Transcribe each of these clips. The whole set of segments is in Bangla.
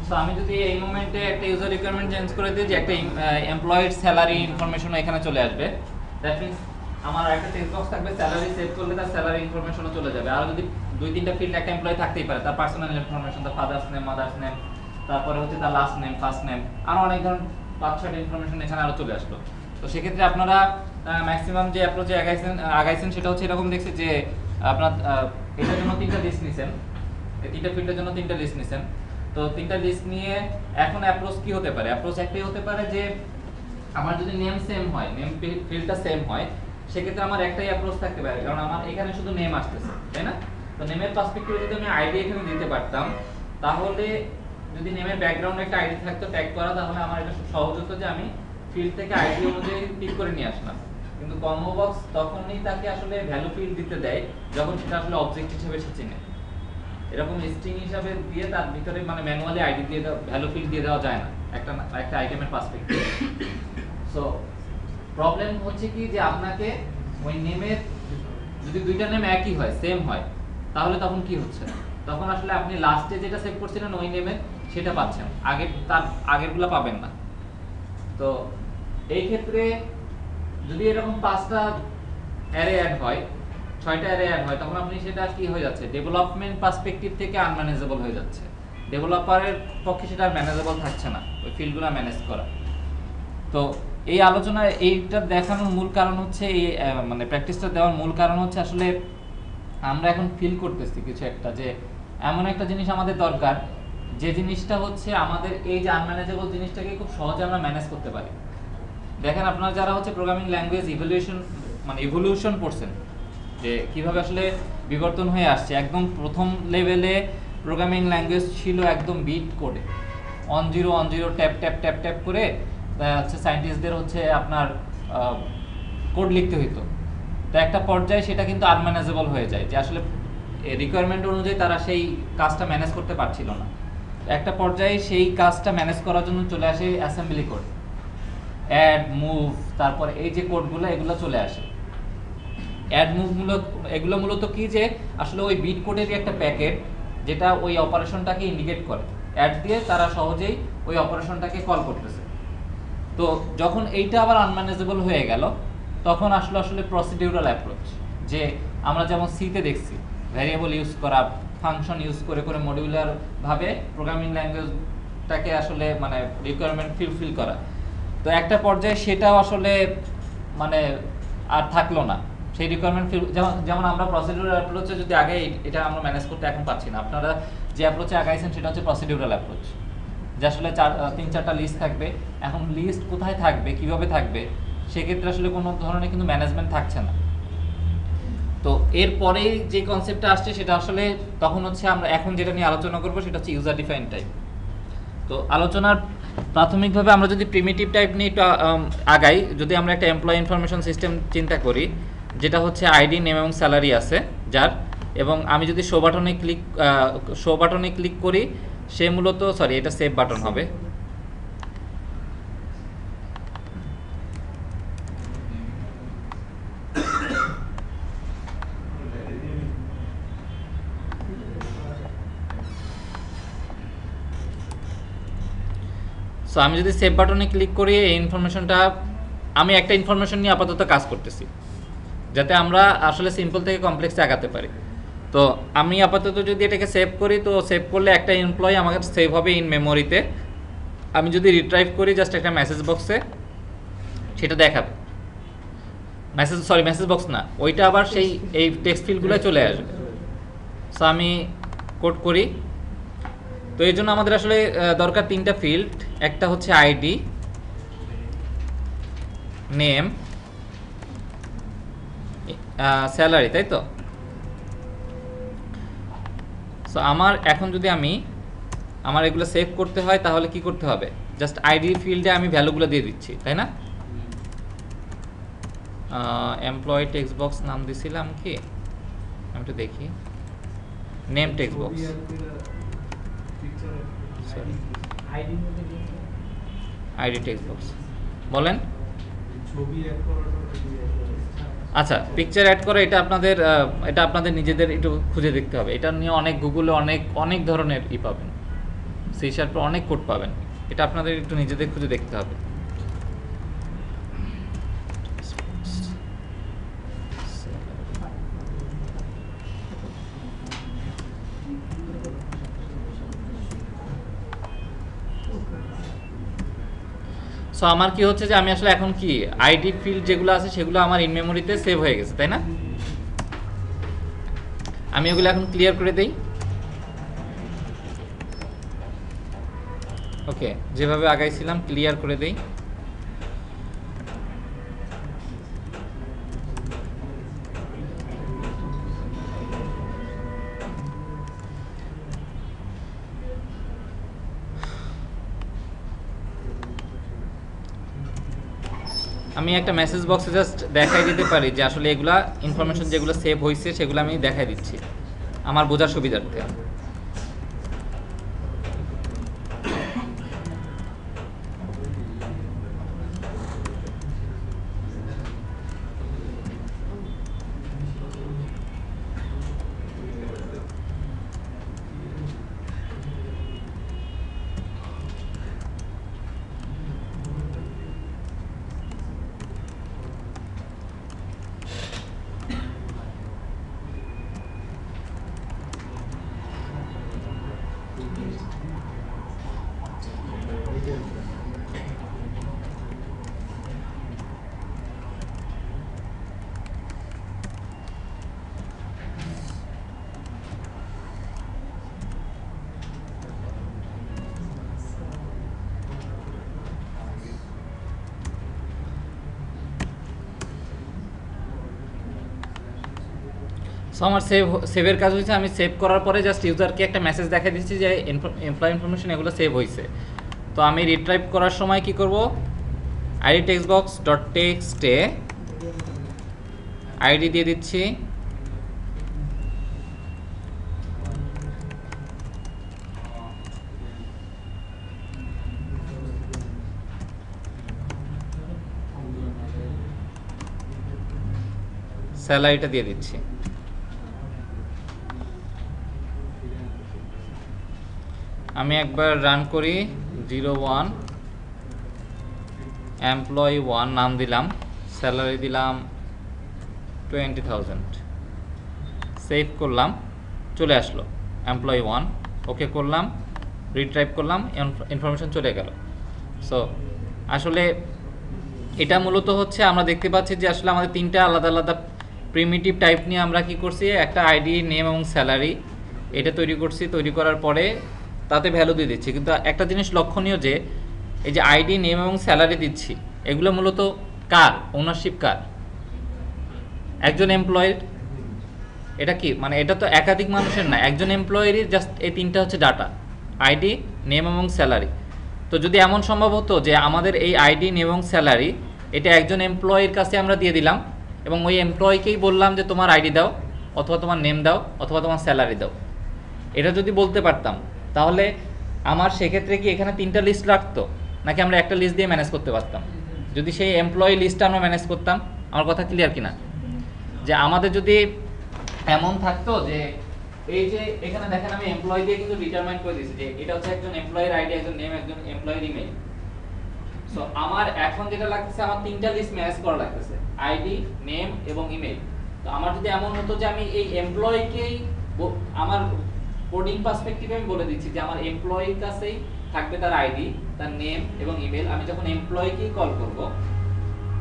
সো আমি যদি এই মোমেন্টে একটা ইউজার রিকোয়ারমেন্ট চেঞ্জ করে দিই যে একটা এমপ্লয়ের স্যালারি ইনফরমেশন এখানে চলে আসবে, দ্যাট মিন্স আমার একটা টেক্সট বক্স থাকবে, স্যালারি সেভ করলে তার স্যালারি ইনফরমেশনও চলে যাবে। আর যদি দুই তিনটা ফিল্ড একটা এমপ্লয় থাকতেই পারে, তার পার্সোনাল ইনফরমেশন, তার ফাদার্স নেম, মাদার্স নেম, তারপরে হচ্ছে তার লাস্ট নেম, ফার্স্ট নেম, আরো অনেক ধরনের 5-6টা ইনফরমেশন এখানে আরো চলে আসলো। তো সেক্ষেত্রে আপনারা ম্যাক্সিমাম যে অ্যাপ্রোচে আগাইছেন সেটা হচ্ছে এরকম দেখছি যে আপনার এটার জন্য 3টা লিস্ট নিছেন, এই 3টা ফিল্ডের জন্য 3টা লিস্ট নিছেন। তো 3টা লিস্ট নিয়ে এখন অ্যাপ্রোচ কি হতে পারে? অ্যাপ্রোচ একটাই হতে পারে যে আমার যদি নেম সেম হয়, নেম ফিল্ডটা সেম হয়, সেক্ষেত্রে আমার একটাই অ্যাপ্রোচ থাকতে পারে, কারণ আমার এখানে শুধু নেম আসতেছে, তাই না? তো নেমের পার্সপেক্টিভে যদি আমি আইডি এখানে দিতে পারতাম, তাহলে যদি নেমের ব্যাকগ্রাউন্ডে একটা আইডি থাকতো ট্যাগ করা, তাহলে আমার এটা খুব সহজ হতো যে আমি ফিল্ড থেকে আইডি অনুযায়ী পিক করে নিয়ে আসলাম। কিন্তু কম্বো বক্স তখনই তাকে আসলে ভ্যালু ফিল্ড দিতে দেয় যখন সেটা আসলে অবজেক্ট হিসেবে সে চিনে। এরকম স্ট্রিং হিসাবে দিয়ে তার ভিতরে মানে ম্যানুয়ালি আইডি দিয়ে দেওয়া, ভ্যালু ফিল্ড দিয়ে দেওয়া যায় না একটা আইটেমের পার্সপেক্টিভ। সো প্রবলেম হচ্ছে কি যে আপনাকে ওই নেমের যদি দুইটা নেম একই হয়, সেম হয়, তাহলে তখন কি হচ্ছে? তখন আসলে আপনি লাস্টে যেটা সেভ করছিলেন ওই নেমে সেটা পাচ্ছেন, তার আগেরগুলো পাবেন না। তো এই ক্ষেত্রে যদি এরকম 5টা অ্যারে অ্যাড হয়, 6টা অ্যারে অ্যাড হয়, তখন আপনি সেটা কি হয়ে যাচ্ছে, ডেভেলপমেন্ট পার্সপেক্টিভ থেকে আনম্যানেজেবল হয়ে যাচ্ছে। ডেভেলপারের পক্ষে সেটা ম্যানেজেবল থাকছে না ওই ফিল্ডগুলো ম্যানেজ করা। তো এই আলোচনায় এইটা দেখানোর মূল কারণ হচ্ছে এই মানে প্র্যাকটিসটা দেওয়ার মূল কারণ হচ্ছে আসলে আমরা এখন ফিল করতেছি কিছু একটা, যে এমন একটা জিনিস আমাদের দরকার যে জিনিসটা হচ্ছে আমাদের এই যে আনম্যানেজেবল জিনিসটাকে খুব সহজে আমরা ম্যানেজ করতে পারি। দেখেন আপনারা যারা হচ্ছে প্রোগ্রামিং ল্যাঙ্গুয়েজ ইভলিউশন পড়ছেন, যে কিভাবে আসলে বিবর্তন হয়ে আসছে। একদম প্রথম লেভেলে প্রোগ্রামিং ল্যাঙ্গুয়েজ ছিল একদম বিট কোডে, 1-0 ট্যাপ ট্যাপ ট্যাপ ট্যাপ করে হচ্ছে সায়েন্টিস্টদের হচ্ছে আপনার কোড লিখতে হইতো। তো একটা পর্যায়ে সেটা কিন্তু আনম্যানেজেবল হয়ে যায়, যে আসলে রিকোয়ারমেন্ট অনুযায়ী তারা সেই কাজটা ম্যানেজ করতে পারছিল না। একটা পর্যায়ে সেই কাজটা ম্যানেজ করার জন্য চলে আসে অ্যাসেম্বলি কোড, অ্যাড, মুভ, তারপর এই যে কোডগুলো এগুলো চলে আসে। অ্যাড, মুভ এগুলো মূলত কি, যে আসলে ওই বিট কোডেরই একটা প্যাকেট যেটা ওই অপারেশনটাকে ইন্ডিকেট করে। অ্যাড দিয়ে তারা সহজেই ওই অপারেশনটাকে কল করতেছে। তো যখন এইটা আবার আনম্যানেজেবল হয়ে গেল, তখন আসলে প্রসিডিউরাল অ্যাপ্রোচ, যে আমরা যেমন সিতে দেখছি ভ্যারিয়েবল ইউজ করা, ফাংশন ইউজ করে করে মডিউলার ভাবে প্রোগ্রামিং ল্যাঙ্গুয়েজটাকে আসলে মানে রিকোয়ারমেন্ট ফিল করা। তো একটা পর্যায়ে সেটাও আসলে মানে আর থাকলো না সেই রিকোয়ারমেন্ট ফিল। যেমন আমরা প্রসিডিউরাল অ্যাপ্রোচে যদি আগে এটা আমরা ম্যানেজ করতে এখন পাচ্ছি না। আপনারা যে অ্যাপ্রোচে আগাইছেন সেটা হচ্ছে প্রসিডিউরাল অ্যাপ্রোচ, যে আসলে 3-4টা লিস্ট থাকবে। এখন লিস্ট কোথায় থাকবে, কিভাবে থাকবে, সেক্ষেত্রে আসলে কোনো ধরনের কিন্তু ম্যানেজমেন্ট থাকছে না। তো এরপরে যে কনসেপ্টটা আসছে সেটা আসলে তখন হচ্ছে আমরা এখন যেটা নিয়ে আলোচনা করবো সেটা হচ্ছে ইউজার ডিফাইন টাইপ। তো আলোচনার প্রাথমিকভাবে আমরা যদি প্রিমিটিভ টাইপ নিয়ে একটু আগাই, যদি আমরা একটা এমপ্লয়ি ইনফরমেশন সিস্টেম চিন্তা করি, যেটা হচ্ছে আইডি, নেম এবং স্যালারি আছে যার, এবং আমি যদি শো বাটনে ক্লিক করি, সে মূলত এটা সেভ বাটন হবে। সো আমি যদি সেভ বাটনে ক্লিক করি, এই ইনফরমেশনটা আমি একটা ইনফরমেশন নিয়ে আপাতত কাজ করতেছি, যাতে আমরা আসলে সিম্পল থেকে কমপ্লেক্সে আগাতে পারি। তো আমি আপাতত যদি এটাকে সেভ করি, তো সেভ করলে একটা এমপ্লয়ি আমাকে সেভ হবে ইন মেমোরিতে। আমি যদি রিট্রাইভ করি জাস্ট একটা মেসেজ বক্সে, সেটা দেখাবে মেসেজ বক্স না, ওইটা আবার সেই এই টেক্সট ফিল্ডগুলো চলে আসবে। সো আমি কোড করি। তো এই জন্য আমাদের আসলে দরকার 3টা ফিল্ড, একটা হচ্ছে আইডি, নেম, স্যালারি, তাই তো? সো আমার এখন যদি আমার এগুলো সেভ করতে হয়, তাহলে কি করতে হবে? জাস্ট আইডি ফিল্ডে আমি ভ্যালুগুলো দিয়ে দিচ্ছি, তাই না? এমপ্লয়ি টেক্সট বক্স নাম দিছিলাম কি, আমি একটু দেখি, name text box, ID text box বলেন। আচ্ছা, পিকচার অ্যাড করে এটা আপনাদের নিজেদের একটু খুঁজে দেখতে হবে। এটা নিয়ে অনেক গুগলে অনেক ধরনের পাবেন, সি শার্পে অনেক কোড পাবেন, এটা আপনাদের একটু নিজেদের খুঁজে দেখতে হবে। সো আমার কি হচ্ছে যে আমি আসলে এখন কি আইডি ফিল্ড যেগুলো আছে সেগুলো আমার ইন মেমোরিতে সেভ হয়ে গেছে, তাই না? আমি এগুলো এখন ক্লিয়ার করে দেই। ওকে, যেভাবে আগাইছিলাম ক্লিয়ার করে দেই। আমি একটা মেসেজ বক্সে জাস্ট দেখাই দিতে পারি যে আসলে এগুলা ইনফরমেশন যেগুলো সেভ হয়েছে সেগুলো আমি দেখাই দিচ্ছি আমার বোঝার সুবিধার্থে। সো আমার সেভের কাজ হয়েছে, আমি সেভ করার পরে জাস্ট ইউজারকে একটা মেসেজ দেখাই দিচ্ছি যে এমপ্লয় ইনফরমেশন এগুলো সেভ হয়েছে। তো আমি রিট্রাইভ করার সময় কি করব, আইডি টেক্সট বক্স ডট টেক্সটে আইডি দিয়ে দিচ্ছি, স্যালারিটা দিয়ে দিচ্ছি। আমি একবার রান করি, 01 এমপ্লয়ি 1 নাম দিলাম, স্যালারি দিলাম 20,000, সেভ করলাম, চলে আসলো এমপ্লয়ি 1, ওকে করলাম, রিট্রাইভ করলাম, ইনফরমেশন চলে গেল। সো আসলে এটা মূলত হচ্ছে আমরা দেখতে পাচ্ছি যে আসলে আমাদের তিনটা আলাদা আলাদা প্রিমিটিভ টাইপ নিয়ে আমরা কি করছি, একটা আইডি নেম এবং স্যালারি এটা তৈরি করছি, তৈরি করার পরে তাতে ভ্যালু দিয়ে দিচ্ছি। কিন্তু একটা জিনিস লক্ষণীয় যে এই যে আইডি নেম এবং স্যালারি দিচ্ছি এগুলো মূলত কার ওনারশিপ, কার? একজন এমপ্লয়ের। এটা কি মানে এটা তো একাধিক মানুষের না, একজন এমপ্লয়েরই জাস্ট এই তিনটা হচ্ছে ডাটা, আইডি নেম এবং স্যালারি। তো যদি এমন সম্ভব হতো যে আমাদের এই আইডি নেম এবং স্যালারি এটা একজন এমপ্লয়ের কাছে আমরা দিয়ে দিলাম এবং ওই এমপ্লয়িকেই বললাম যে তোমার আইডি দাও অথবা তোমার নেম দাও অথবা তোমার স্যালারি দাও, এটা যদি বলতে পারতাম তাহলে আমার সেক্ষেত্রে কি এখানে তিনটা লিস্ট রাখতো নাকি আমরা একটা লিস্ট দিয়ে ম্যানেজ করতে পারতাম? যদি সেই এমপ্লয়ি লিস্টটা আমরা ম্যানেজ করতাম, আমার কথা ক্লিয়ার কিনা? যে আমাদের যদি এমন থাকতো যে এই যে এখানে দেখেন আমি এমপ্লয়ি দিয়ে কিন্তু ডিটারমাইন করে দিয়েছি যে এটা হচ্ছে একজন এমপ্লয়ের আইডি, একজন নেম, একজন এমপ্লয়ের ইমেল। সো আমার এখন যেটা লাগতেছে আমার তিনটা লিস্ট ম্যানেজ করা লাগতেছে, আইডি, নেম এবং ইমেল। তো আমার যদি এমন হতো যে আমি এই এমপ্লয়িকেই আমার কোডিং পার্সপেক্টিভে আমি বলে দিচ্ছি যে আমার এমপ্লয়ির কাছেই থাকবে তার আইডি, তার নেম এবং ইমেল। আমি যখন এমপ্লয়িকেই কল করব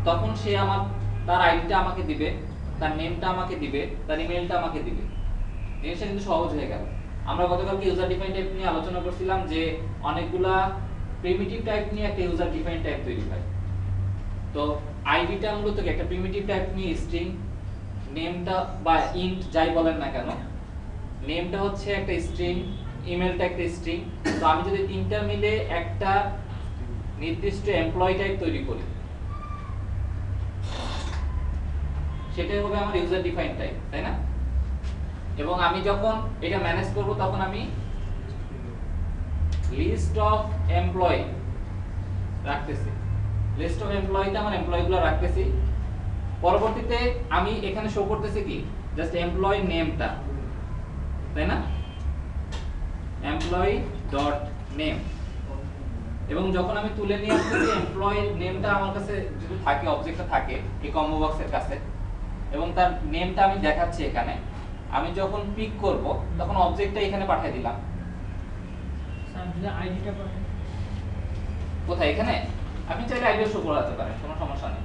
তখন সে আমার তার আইডিটা আমাকে দিবে, তার নেমটা আমাকে দিবে, তার ইমেলটা আমাকে দিবে। জিনিসটা কিন্তু সহজ হয়ে গেল। আমরা গতকালকে ইউজার ডিফাইন টাইপ নিয়ে আলোচনা করছিলাম যে অনেকগুলা প্রিমিটিভ টাইপ নিয়ে একটা ইউজার ডিফাইন টাইপ তৈরি হয়। তো আইডিটা মূলত কি একটা প্রিমিটিভ টাইপ নিয়ে স্ট্রিং, নেমটা বা ইন্ট যাই বলেন না কেন, নেমটা হচ্ছে একটা স্ট্রিং, ইমেলটা একটা স্ট্রিং। তো আমি যদি তিনটা মিলে একটা নির্দিষ্ট এমপ্লয়ি টাইপ তৈরি করি সেটাই হবে আমার ইউজার ডিফাইন টাইপ, তাই না? এবং আমি যখন এটা ম্যানেজ করব তখন আমি লিস্ট অফ এমপ্লয়ি রাখতেছি, লিস্ট অফ এমপ্লয়িতে আমার এমপ্লয়িগুলো রাখতেছি। পরবর্তীতে আমি এখানে শো করতেছি কি জাস্ট এমপ্লয়ি নেমটা, তাই না? এমপ্লয়ি ডট নেম, এবং যখন আমি তুলে নিয়ে আসতেছি এমপ্লয়ি নেমটা আমার কাছে যদি থাকে, অবজেক্টটা থাকে এই কম্বো বক্সের কাছে, এবং তার নেমটা আমি দেখাচ্ছি এখানে। আমি যখন পিক করব তখন অবজেক্টটা এখানে পাঠিয়ে দিলাম। স্যার যদি আইডিটা পাঠান কোথায়? এখানে আপনি চাইলে আইডিয়া শো করাতে পারেন, কোনো সমস্যা নেই।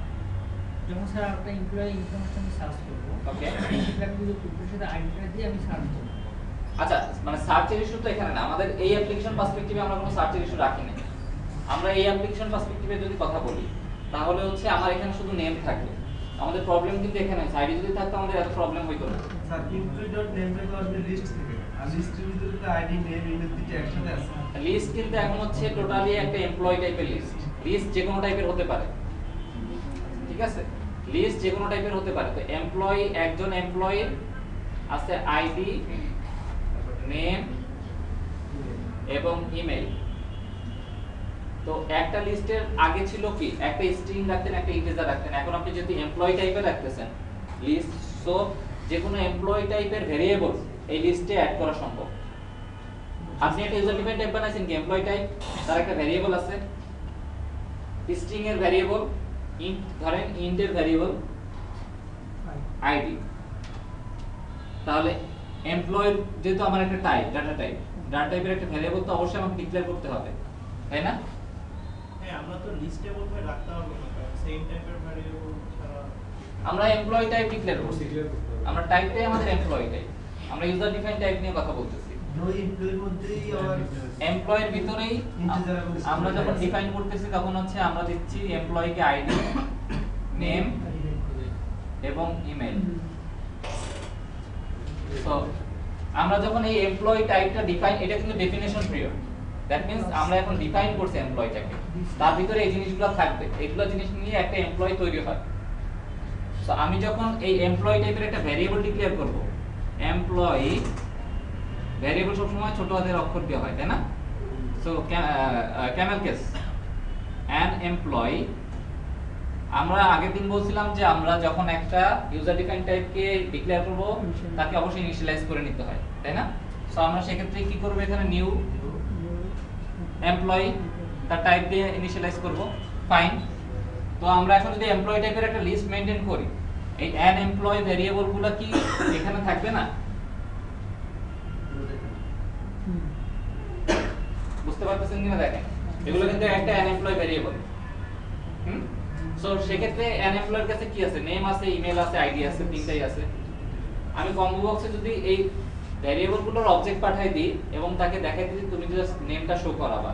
যখন স্যার একটা এমপ্লয়ি ইনফরমেশন সার্চ করব, ওকে, সেটা আমি যদি টুকুর সাথে আইডিটা দিয়ে আমি সার্চ করব। আচ্ছা, মানে সার্চের ইস্যু তো এখানে না, আমাদের এই অ্যাপ্লিকেশন পার্সপেক্টিভে আমরা কোনো সার্চের ইস্যু রাখি না। আমরা এই অ্যাপ্লিকেশন পার্সপেক্টিভে যদি কথা বলি তাহলে হচ্ছে আমার এখানে শুধু নেম থাকবে। আমাদের প্রবলেম কিন্তু এখানে আছে, আইডি যদি থাকতো আমাদের এত প্রবলেম হইতো না। স্যার employee.name টা তো আসলে লিস্ট থেকে, আর লিস্টের ভিতরে তো আইডি নেম ইমেল দুটো একসাথে আছে। লিস্ট কিন্তু এখন হচ্ছে টোটালি একটা এমপ্লয়ি টাইপের লিস্ট। লিস্ট যে কোনো টাইপের হতে পারে, ঠিক আছে? লিস্ট যে কোনো টাইপের হতে পারে। তো এমপ্লয়ি, একজন এমপ্লয়ির আছে আইডি, নেম এবং ইমেল। তো একটা লিস্টের আগে ছিল কি, একটা স্ট্রিং রাখতেন, একটা ইন্টিজার রাখতেন। এখন আপনি যদি এমপ্লয়ি টাইপের রাখতেছেন লিস্ট, সো যে কোনো এমপ্লয়ি টাইপের ভেরিয়েবল এই লিস্টে অ্যাড করা সম্ভব। আপনি একটা ইউজার ডিফাইন্ড টাইপ বানাইছেন কি এমপ্লয়ি টাইপ, তার একটা ভেরিয়েবল আছে, স্ট্রিং এর ভেরিয়েবল, ইন্ট ধরেন ইন্ট এর ভেরিয়েবল আইডি। তাহলে এমপ্লয়ি যেহেতু আমার একটা টাইপ, ডাটা টাইপের একটা ভেরিয়েবল তো অবশ্যই আমাকে ডিক্লেয়ার করতে হবে, তাই না? হ্যাঁ, আমরা তো লিস্টে বলতে রাখতে হবে না, কারণ সেম টাইপের ভ্যারিয়েবল ছাড়া আমরা এমপ্লয়ি টাইপ ডিক্লেয়ার করছি, আমরা টাইপটাই আমাদের এমপ্লয়ি টাইপ। আমরা ইউজার ডিফাইন্ড টাইপ নিয়ে কথা বলতেছি। ওই এমপ্লয়ির মধ্যেই আবার এমপ্লয়ের ভিতরেই Integer এবং string আমরা যখন আছে। ডিফাইন করতেছি তখন হচ্ছে আমরা দিচ্ছি এমপ্লয়িকে আইডি, নেম এবং ইমেল। সো আমরা যখন এই এমপ্লয়ি টাইপটা ডিফাইন, এটা কিন্তু ডেফিনেশন পিরিয়ড, দ্যাট মিন্স আমরা এখন ডিফাইন করছি এমপ্লয়িটাকে, তার ভিতরে এই জিনিসগুলো থাকবে, এইগুলো জিনিস নিয়ে একটা এমপ্লয়ি তৈরি হয়। সো আমি যখন এই এমপ্লয়ি টাইপের একটা ভ্যারিয়েবল ডিক্লেয়ার করব, এমপ্লয়ি ভ্যারিয়েবল সবসময় ছোট হাতের অক্ষর দেওয়া হয়, তাই না? So Camel case an employee, আমরা আগের দিন বলছিলাম যে আমরা যখন একটা ইউজার ডিফাইন্ড টাইপকে ডিক্লেয়ার করব তাকে অবশ্যই ইনিশিয়ালাইজ করে নিতে হয়, তাই না? সো আমরা সেক্ষেত্রে কি করব, এখানে নিউ এমপ্লয়ি তার টাইপ দিয়ে ইনিশিয়ালাইজ করব, ফাইন। তো আমরা এখন যদি এমপ্লয়ি টাইপের একটা লিস্ট মেইনটেইন করি, এই অ্যান এমপ্লয়ি ভেরিয়েবলগুলো কি এখানে থাকবে না? বুঝতে পারতেছেন কিনা দেখেন, এগুলো কিন্তু একটা অ্যান এমপ্লয়ি ভেরিয়েবল। সো সেক্ষেত্রে অ্যান এমপ্লয়ের কাছে কি আছে, নেম আছে, ইমেল আছে, আইডি আছে, তিনটাই আছে। আমি কম্বো বক্সে যদি এই ভেরিয়েবলগুলোর অবজেক্ট পাঠাই দিই এবং তাকে দেখাই দিই তুমি জাস্ট নেমটা শো করাবা,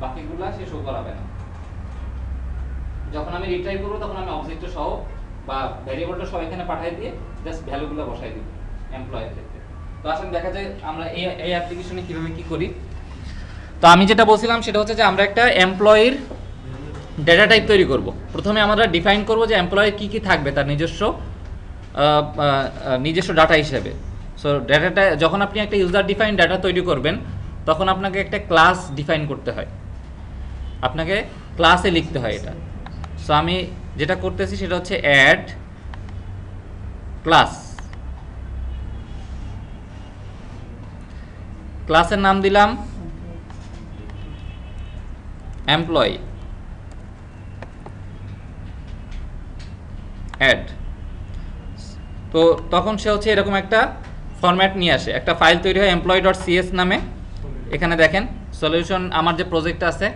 বাকিগুলো সে শো করাবে না। যখন আমি রিট্রাই করব তখন আমি অবজেক্টটা সহ বা ভেরিয়েবলটা সহ এখানে পাঠিয়ে দিয়ে জাস্ট ভ্যালুগুলো বসাই দিব এমপ্লয়ের ক্ষেত্রে। তো আসলে দেখা যায় আমরা এই অ্যাপ্লিকেশনে কিভাবে কি করি। তো আমি যেটা বলছিলাম সেটা হচ্ছে যে আমরা একটা এমপ্লয়ির ডেটা টাইপ তৈরি করব। প্রথমে আমরা ডিফাইন করব যে এমপ্লয়ের কি কি থাকবে তার নিজস্ব ডাটা হিসেবে। সো ডাটাটা যখন আপনি একটা ইউজার ডিফাইন ডাটা তৈরি করবেন তখন আপনাকে একটা ক্লাস ডিফাইন করতে হয়, আপনাকে ক্লাসে লিখতে হয় এটা। সো আমি যেটা করতেছি সেটা হচ্ছে অ্যাড ক্লাস, ক্লাসের নাম দিলাম এমপ্লয়ি, অ্যাড। তো তখন সে হচ্ছে এরকম একটা ফরম্যাট নিয়ে আসে, একটা ফাইল তৈরি হয় employee.cs নামে। এখানে দেখেন সলিউশন আমার যে প্রজেক্ট আছে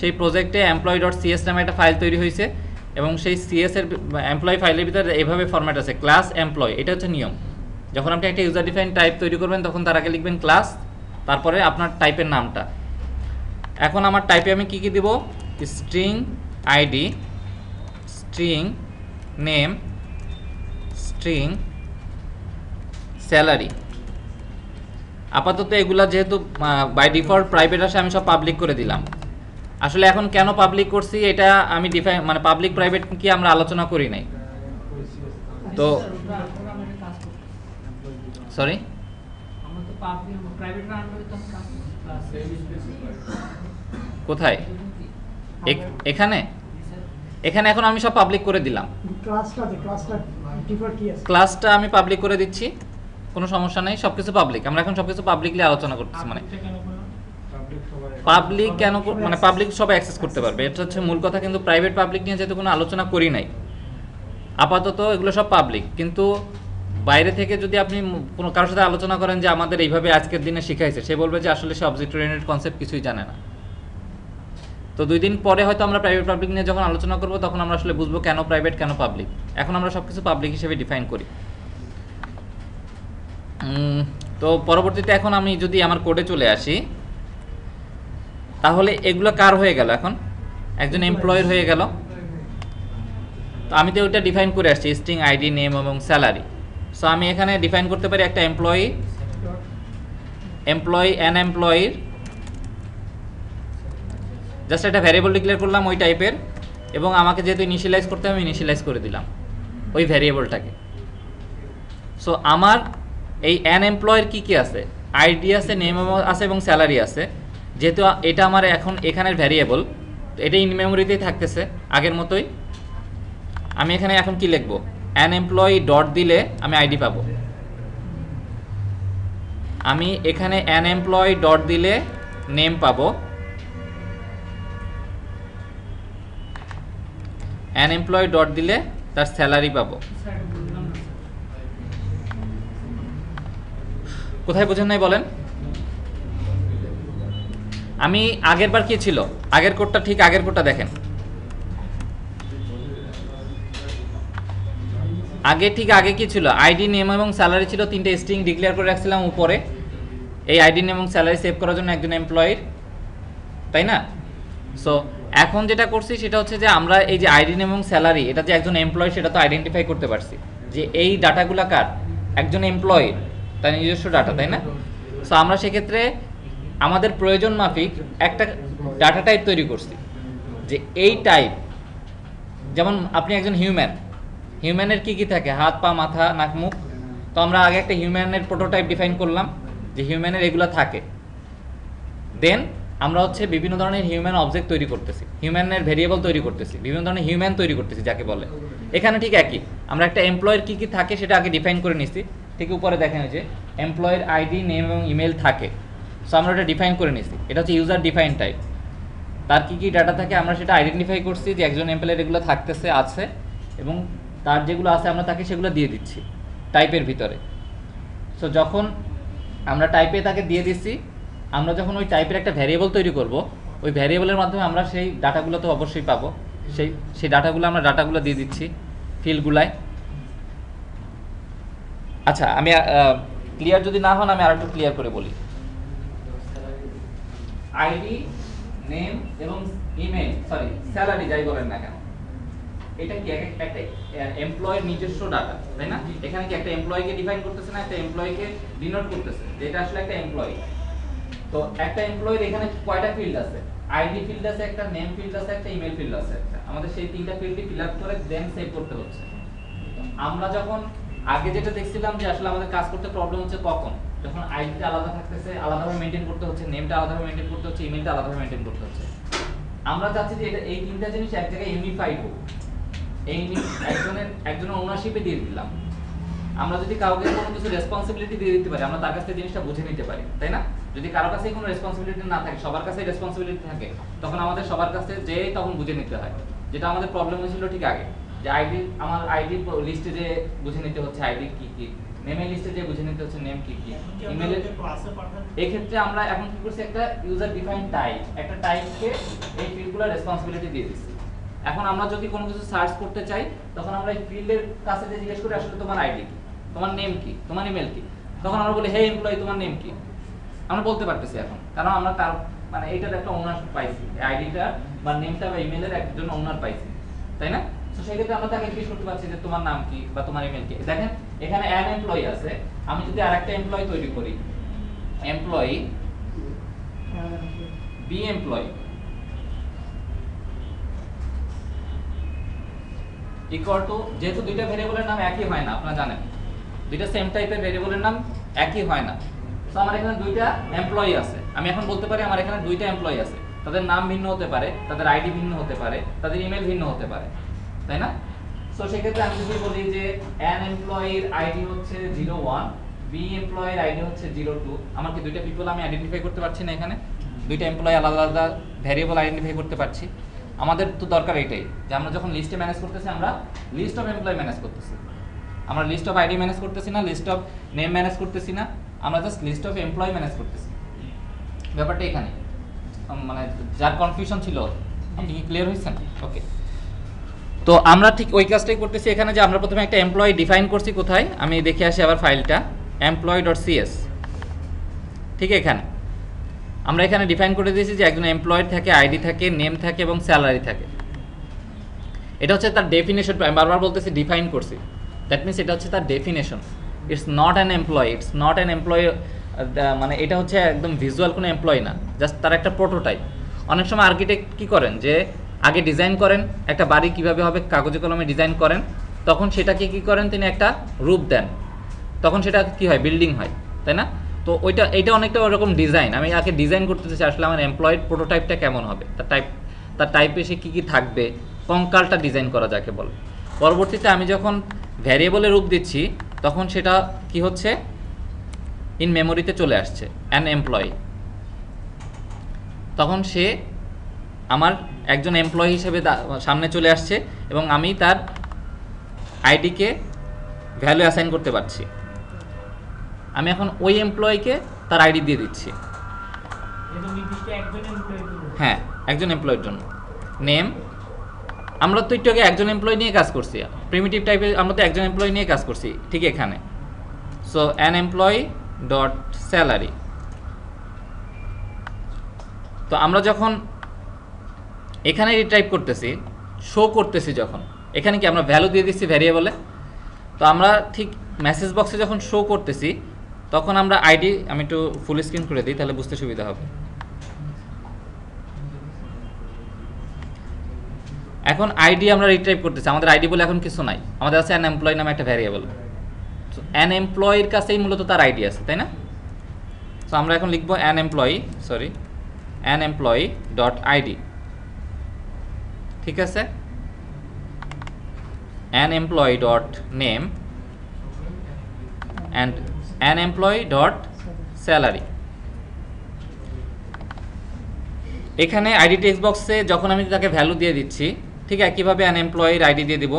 সেই প্রজেক্টে employee.cs নামে একটা ফাইল তৈরি হয়েছে এবং সেই সিএস এর এমপ্লয়ি ফাইলের ভিতরে এইভাবে ফরম্যাট আছে ক্লাস এমপ্লয়ি। এটা হচ্ছে নিয়ম, যখন আপনি একটা ইউজার ডিফাইন টাইপ তৈরি করবেন তখন তার আগে লিখবেন ক্লাস, তারপরে আপনার টাইপের নামটা। এখন আমার টাইপে আমি কি কি দিব, string ID, string name, string salary. আপাতত এগুলা যেহেতু বাই ডিফল্ট প্রাইভেট আসে আমি সব পাবলিক করে দিলাম। আসলে এখন কেন পাবলিক করছি এটা আমি ডিফাইন মানে পাবলিক প্রাইভেট কি আমরা আলোচনা করি নাই। তো সরি আমরা তো পাবলিক প্রাইভেট আন্ডারে তো কাজ কোথায়, এখানে এখানে এখন আমি সব পাবলিক করে দিলাম। ক্লাসটা আমি পাবলিক করে দিচ্ছি, কোনো সমস্যা নেই, সবকিছু পাবলিক। আমরা এখন সবকিছু পাবলিকলি আলোচনা করতেছি। মানে পাবলিক কেন মানে পাবলিক সবাই অ্যাক্সেস করতে পারবে, এটা হচ্ছে মূল কথা। কিন্তু প্রাইভেট পাবলিক নিয়ে যেহেতু কোনো আলোচনা করি নাই আপাতত, এগুলো সব পাবলিক। কিন্তু বাইরে থেকে যদি আপনি কোনো কারোর সাথে আলোচনা করেন যে আমাদের এইভাবে আজকের দিনে শিখাইছে, সে বলবে যে আসলে সে অবজেক্ট ওরিয়েন্টেড কনসেপ্ট কিছুই জানে না। তো 2 দিন পরে হয়তো আমরা প্রাইভেট পাবলিক নিয়ে যখন আলোচনা করব তখন আমরা আসলে বুঝবো কেন প্রাইভেট কেন পাবলিক। এখন আমরা সব কিছু পাবলিক হিসেবে ডিফাইন করি। তো পরবর্তীতে এখন আমি যদি আমার কোডে চলে আসি, তাহলে এগুলো কার হয়ে গেল? এখন একজন এমপ্লয়ের হয়ে গেল। তো আমি তো ওইটা ডিফাইন করে আসছি, স্ট্রিং আইডি, নেম এবং স্যালারি। সো আমি এখানে ডিফাইন করতে পারি একটা এমপ্লয়ি অ্যান এমপ্লয়ির জাস্ট একটা ভ্যারিয়েবল ডিক্লেয়ার করলাম ওই টাইপের, এবং আমাকে যেহেতু ইনিশিয়ালাইজ করতে হবে আমি ইনিশিয়ালাইজ করে দিলাম ওই ভ্যারিয়েবলটাকে। সো আমার এই অ্যান এমপ্লয়ের কী কী আছে? আইডি আছে, নেম আছে এবং স্যালারি আছে। যেহেতু এটা আমার এখন এখানের ভ্যারিয়েবল, তো এটা ইন মেমোরিতেই থাকতেছে আগের মতোই। আমি এখানে এখন কি লিখবো? অ্যান এমপ্লয়ি ডট দিলে আমি আইডি পাবো। আমি এখানে অ্যান এমপ্লয়ি ডট দিলে নেম পাবো, অ্যান এমপ্লয়ি ডট দিলে তার স্যালারি পাবো। স্যার বুঝলাম না। কোথায় বোঝেন নাই বলেন? আমি আগের বার কি ছিল, আগের কোডটা ঠিক আগের কোডটা দেখেন। আগে কি ছিল? আইডি, নেম এবং স্যালারি ছিল, 3টে স্ট্রিং ডিক্লেয়ার করে রাখছিলাম উপরে এই আইডি, নেম এবং স্যালারি সেভ করার জন্য একজন এমপ্লয়ির, তাই না? সো এখন যেটা করছি সেটা হচ্ছে যে আমরা এই যে আইডি, নেম এবং স্যালারি, এটা যে একজন এমপ্লয়ি সেটা তো আইডেন্টিফাই করতে পারছি যে এই ডাটাগুলো কার? একজন এমপ্লয়ির, তার নিজস্ব ডাটা, তাই না? সো আমরা সেক্ষেত্রে আমাদের প্রয়োজন মাফিক একটা ডাটা টাইপ তৈরি করছি যে এই টাইপ, যেমন আপনি একজন হিউম্যানের কি কি থাকে? হাত, পা, মাথা, নাক, মুখ। তো আমরা আগে একটা হিউম্যানের প্রোটোটাইপ ডিফাইন করলাম যে হিউম্যানের এগুলো থাকে। দেন আমরা হচ্ছে বিভিন্ন ধরনের হিউম্যান অবজেক্ট তৈরি করতেছি, হিউম্যানের ভেরিয়েবল তৈরি করতেছি, বিভিন্ন ধরনের হিউম্যান তৈরি করতেছি যাকে বলে। এখানে ঠিক একই, আমরা একটা এমপ্লয়ের কি কি থাকে সেটা আগে ডিফাইন করে নিছি। ঠিক উপরে দেখেন যে এমপ্লয়ের আইডি, নেম এবং ইমেল থাকে। সো আমরা এটা ডিফাইন করে নিছি, এটা হচ্ছে ইউজার ডিফাইন টাইপ। তার কি কি ডাটা থাকে আমরা সেটা আইডেন্টিফাই করছি যে একজন এমপ্লয়ের এগুলো থাকতেছে, আছে, এবং তার যেগুলো আছে আমরা তাকে সেগুলো দিয়ে দিচ্ছি টাইপের ভিতরে। সো যখন আমরা টাইপে তাকে দিয়ে দিচ্ছি, আমরা যখন ওই টাইপের একটা ভ্যারিয়েবল তৈরি করব, ওই ভ্যারিয়েবলের মাধ্যমে আমরা সেই ডাটাগুলো তো অবশ্যই পাবো। সেই ডাটাগুলো আমরা ডাটাগুলো দিয়ে দিচ্ছি ফিল্ডগুলায়। আচ্ছা, আমি ক্লিয়ার যদি না হন আমি আরেকটু ক্লিয়ার করে বলি। আইডি, নেম এবং ইমেল, সরি স্যালারি যাই বলেন না কেন, এটা কি একটা এমপ্লয়ের নিজস্ব ডাটা, তাই না? এখানে কি একটা এমপ্লয়িকে ডিফাইন করতেছে না, একটা এমপ্লয়িকে ডিনোট করতেছে যে এটা আসলে একটা এমপ্লয়ি। তো একটা এমপ্লয়ির এখানে কয়টা ফিল্ড আছে? আইডি ফিল্ড আছে একটা, নেম ফিল্ড আছে একটা, ইমেল ফিল্ড আছে একটা। আমাদের সেই 3টা ফিল্ডই ফিল আপ করে দেন সেভ করতে হচ্ছে। আমরা যখন আগে যেটা দেখছিলাম যে আসলে আমাদের কাজ করতে প্রবলেম হচ্ছে কখন, যখন আইডিটা আলাদা থাকতেছে, আলাদাভাবে মেইনটেইন করতে হচ্ছে, নেমটা আলাদাভাবে মেইনটেইন করতে হচ্ছে, ইমেলটা আলাদাভাবে মেইনটেইন করতে হচ্ছে। আমরা চাচ্ছি যে এটা এই 3টা জিনিস এক জায়গায় ইউনিফাইড হোক। এই একজনের ওনারশিপে দিয়ে দিলাম। আমরা যদি কাউকে কোনো কিছু রেসপন্সিবিলিটি দিয়ে দিতে পারি, আমরা তার কাছ থেকে জিনিসটা বুঝে নিতে পারি, তাই না? যদি কারো কাছে কোনো রেসপন্সিবিলিটি না থাকে, সবার কাছে রেসপন্সিবিলিটি থাকে, তখন আমাদের সবার কাছে যেই তখন বুঝে নিতে হয়। যেটা আমাদের প্রবলেম হয়েছিল ঠিক আগে, যে আমার আইডি লিস্টে যে বুঝে নিতে হচ্ছে আইডি কি কি, নেমের লিস্টে যে বুঝে নিতে হচ্ছে নেম কি কি, ইমেলের। এই ক্ষেত্রে আমরা এখন কি করছি, একটা ইউজার ডিফাইন টাইপ, একটা টাইপকে এই ফিল্ডগুলোর রেসপন্সিবিলিটি দিয়ে দিচ্ছি। এখন আমরা যদি কোনো কিছু সার্চ করতে চাই, তখন আমরা এই ফিল্ডের কাছে যে জিজ্ঞেস করি আসলে তোমার আইডি কি, তোমার নেম কি, তোমার ইমেল কি, তখন আমরা বলি হে এমপ্লয়ি তোমার নেম কি, আমরা বলতে পারতেছি এখন, কারণ আমরা তার মানে এইটার একটা ওনার পাইছি, আইডিটা বা নেমটা বা ইমেলের একজন ওনার পাইছি, তাই না? তো সেই ক্ষেত্রে আমরা তাকে জিজ্ঞেস করতে পারছি যে তোমার নাম কি বা তোমার ইমেল কি। দেখেন এখানে অ্যান এমপ্লয়ি আছে, আমি যদি আরেকটা এমপ্লয়ি তৈরি করি, employee B employee equal to, যেহেতু দুইটা ভেরিয়েবলের নাম একই হয় না, আপনারা জানেন দুইটা সেম টাইপের ভেরিয়েবলের নাম একই হয় না। তো আমার এখানে দুইটা এমপ্লয়ি আছে, আমি এখন বলতে পারি আমার এখানে দুইটা এমপ্লয়ি আছে, তাদের নাম ভিন্ন হতে পারে, তাদের আইডি ভিন্ন হতে পারে, তাদের ইমেল ভিন্ন হতে পারে, তাই না? সো সেক্ষেত্রে আমি যদি বলি যে অ্যান এমপ্লয়ির আইডি হচ্ছে 01, বি এমপ্লয়ির আইডি হচ্ছে 02, আমার কি দুইটা পিপল আমি আইডেন্টিফাই করতে পারছি না এখানে? দুইটা এমপ্লয়ি আলাদা আলাদা ভ্যারিয়েবল আইডেন্টিফাই করতে পারছি। আমাদের তো দরকার এটাই যে আমরা যখন লিস্টে ম্যানেজ করতেছি আমরা লিস্ট অফ এমপ্লয় ম্যানেজ করতেছি, আমরা লিস্ট অফ আইডি ম্যানেজ করতেছি না, লিস্ট অফ নেম ম্যানেজ করতেছি না, আমরা just list of employee manage করতেছি। ব্যাপারটা এখানে মানে যার কনফিউশন ছিল আপনি কি ক্লিয়ার হয়েছেন? ওকে, তো আমরা ঠিক ওই কাজটাই করতেছি এখানে, যে আমরা প্রথমে একটা এমপ্লয়ি ডিফাইন করছি কোথায়, আমি দেখে আসি আবার ফাইলটা employee.cs। ঠিক এখানে আমরা এখানে ডিফাইন করে দিয়েছি যে একজন এমপ্লয়েড থাকে, আইডি থাকে, নেম থাকে এবং স্যালারি থাকে। এটা হচ্ছে তার ডেফিনেশন, আমি বারবার বলতেছি ডিফাইন করছি, দ্যাট মিনস এটা হচ্ছে তার definition. It's not an employee, it's not an employee, মানে এটা হচ্ছে একদম ভিজুয়াল কোনো এমপ্লয়ি না, জাস্ট তার একটা প্রোটোটাইপ। অনেক সময় আর্কিটেক্ট কী করেন যে আগে ডিজাইন করেন একটা বাড়ি কীভাবে হবে, কাগজে কলমে ডিজাইন করেন, তখন সেটাকে কী করেন তিনি একটা রূপ দেন, তখন সেটা কী হয়, বিল্ডিং হয়, তাই না? তো এইটা অনেকটা ওরকম ডিজাইন। আমি আগে ডিজাইন করতে চাই আসলে আমার এমপ্লয়েড প্রোটোটাইপটা কেমন হবে, তার টাইপে সে কী কী থাকবে, কঙ্কালটা ডিজাইন করা যাকে বলে। পরবর্তীতে আমি যখন ভ্যারিয়েবলে রূপ দিচ্ছি তখন সেটা কি হচ্ছে, ইন মেমোরিতে চলে আসছে অ্যান এমপ্লয়ি, তখন সে আমার একজন এমপ্লয়ি হিসেবে সামনে চলে আসছে এবং আমি তার আইডিকে ভ্যালু অ্যাসাইন করতে পারছি। আমি এখন ওই এমপ্লয়িকে তার আইডি দিয়ে দিচ্ছি। হ্যাঁ, একজন এমপ্লয়ের জন্য নেম, আমরা তো একটু আগে একজন এমপ্লয়ি নিয়ে কাজ করছি, প্রিমিটিভ টাইপের আমরা তো একজন এমপ্লয়ি নিয়ে কাজ করছি ঠিক এখানে। So an employee dot salary. তো আমরা যখন এখানে রিটাইপ করতেছি, শো করতেছি, যখন এখানে কি আমরা ভ্যালু দিয়ে দিচ্ছি ভ্যারিয়েবলে, তো আমরা ঠিক মেসেজ বক্সে যখন শো করতেছি তখন আমরা আইডি, আমি একটু ফুল স্ক্রিন করে দিই তাহলে বুঝতে সুবিধা হবে। এখন আইডি আমরা রিটাইপ করতেছি, আমাদের আইডি বলে এখন কিছু নাই, আমাদের আছে অ্যান এমপ্লয়ি নামে একটা ভ্যারিয়েবল। তো অ্যান এমপ্লয়ির কাছেই মূলত তার আইডি আছে, তাই না? তো আমরা এখন লিখবো অ্যান এমপ্লয়ি ডট আইডি। ঠিক আছে, an employee dot name and an employee dot salary. এখানে আইডি টেক্সট বক্সে যখন আমি তাকে ভ্যালু দিয়ে দিচ্ছি ঠিক একইভাবে অ্যান এমপ্লয়ির আইডি দিয়ে দিব।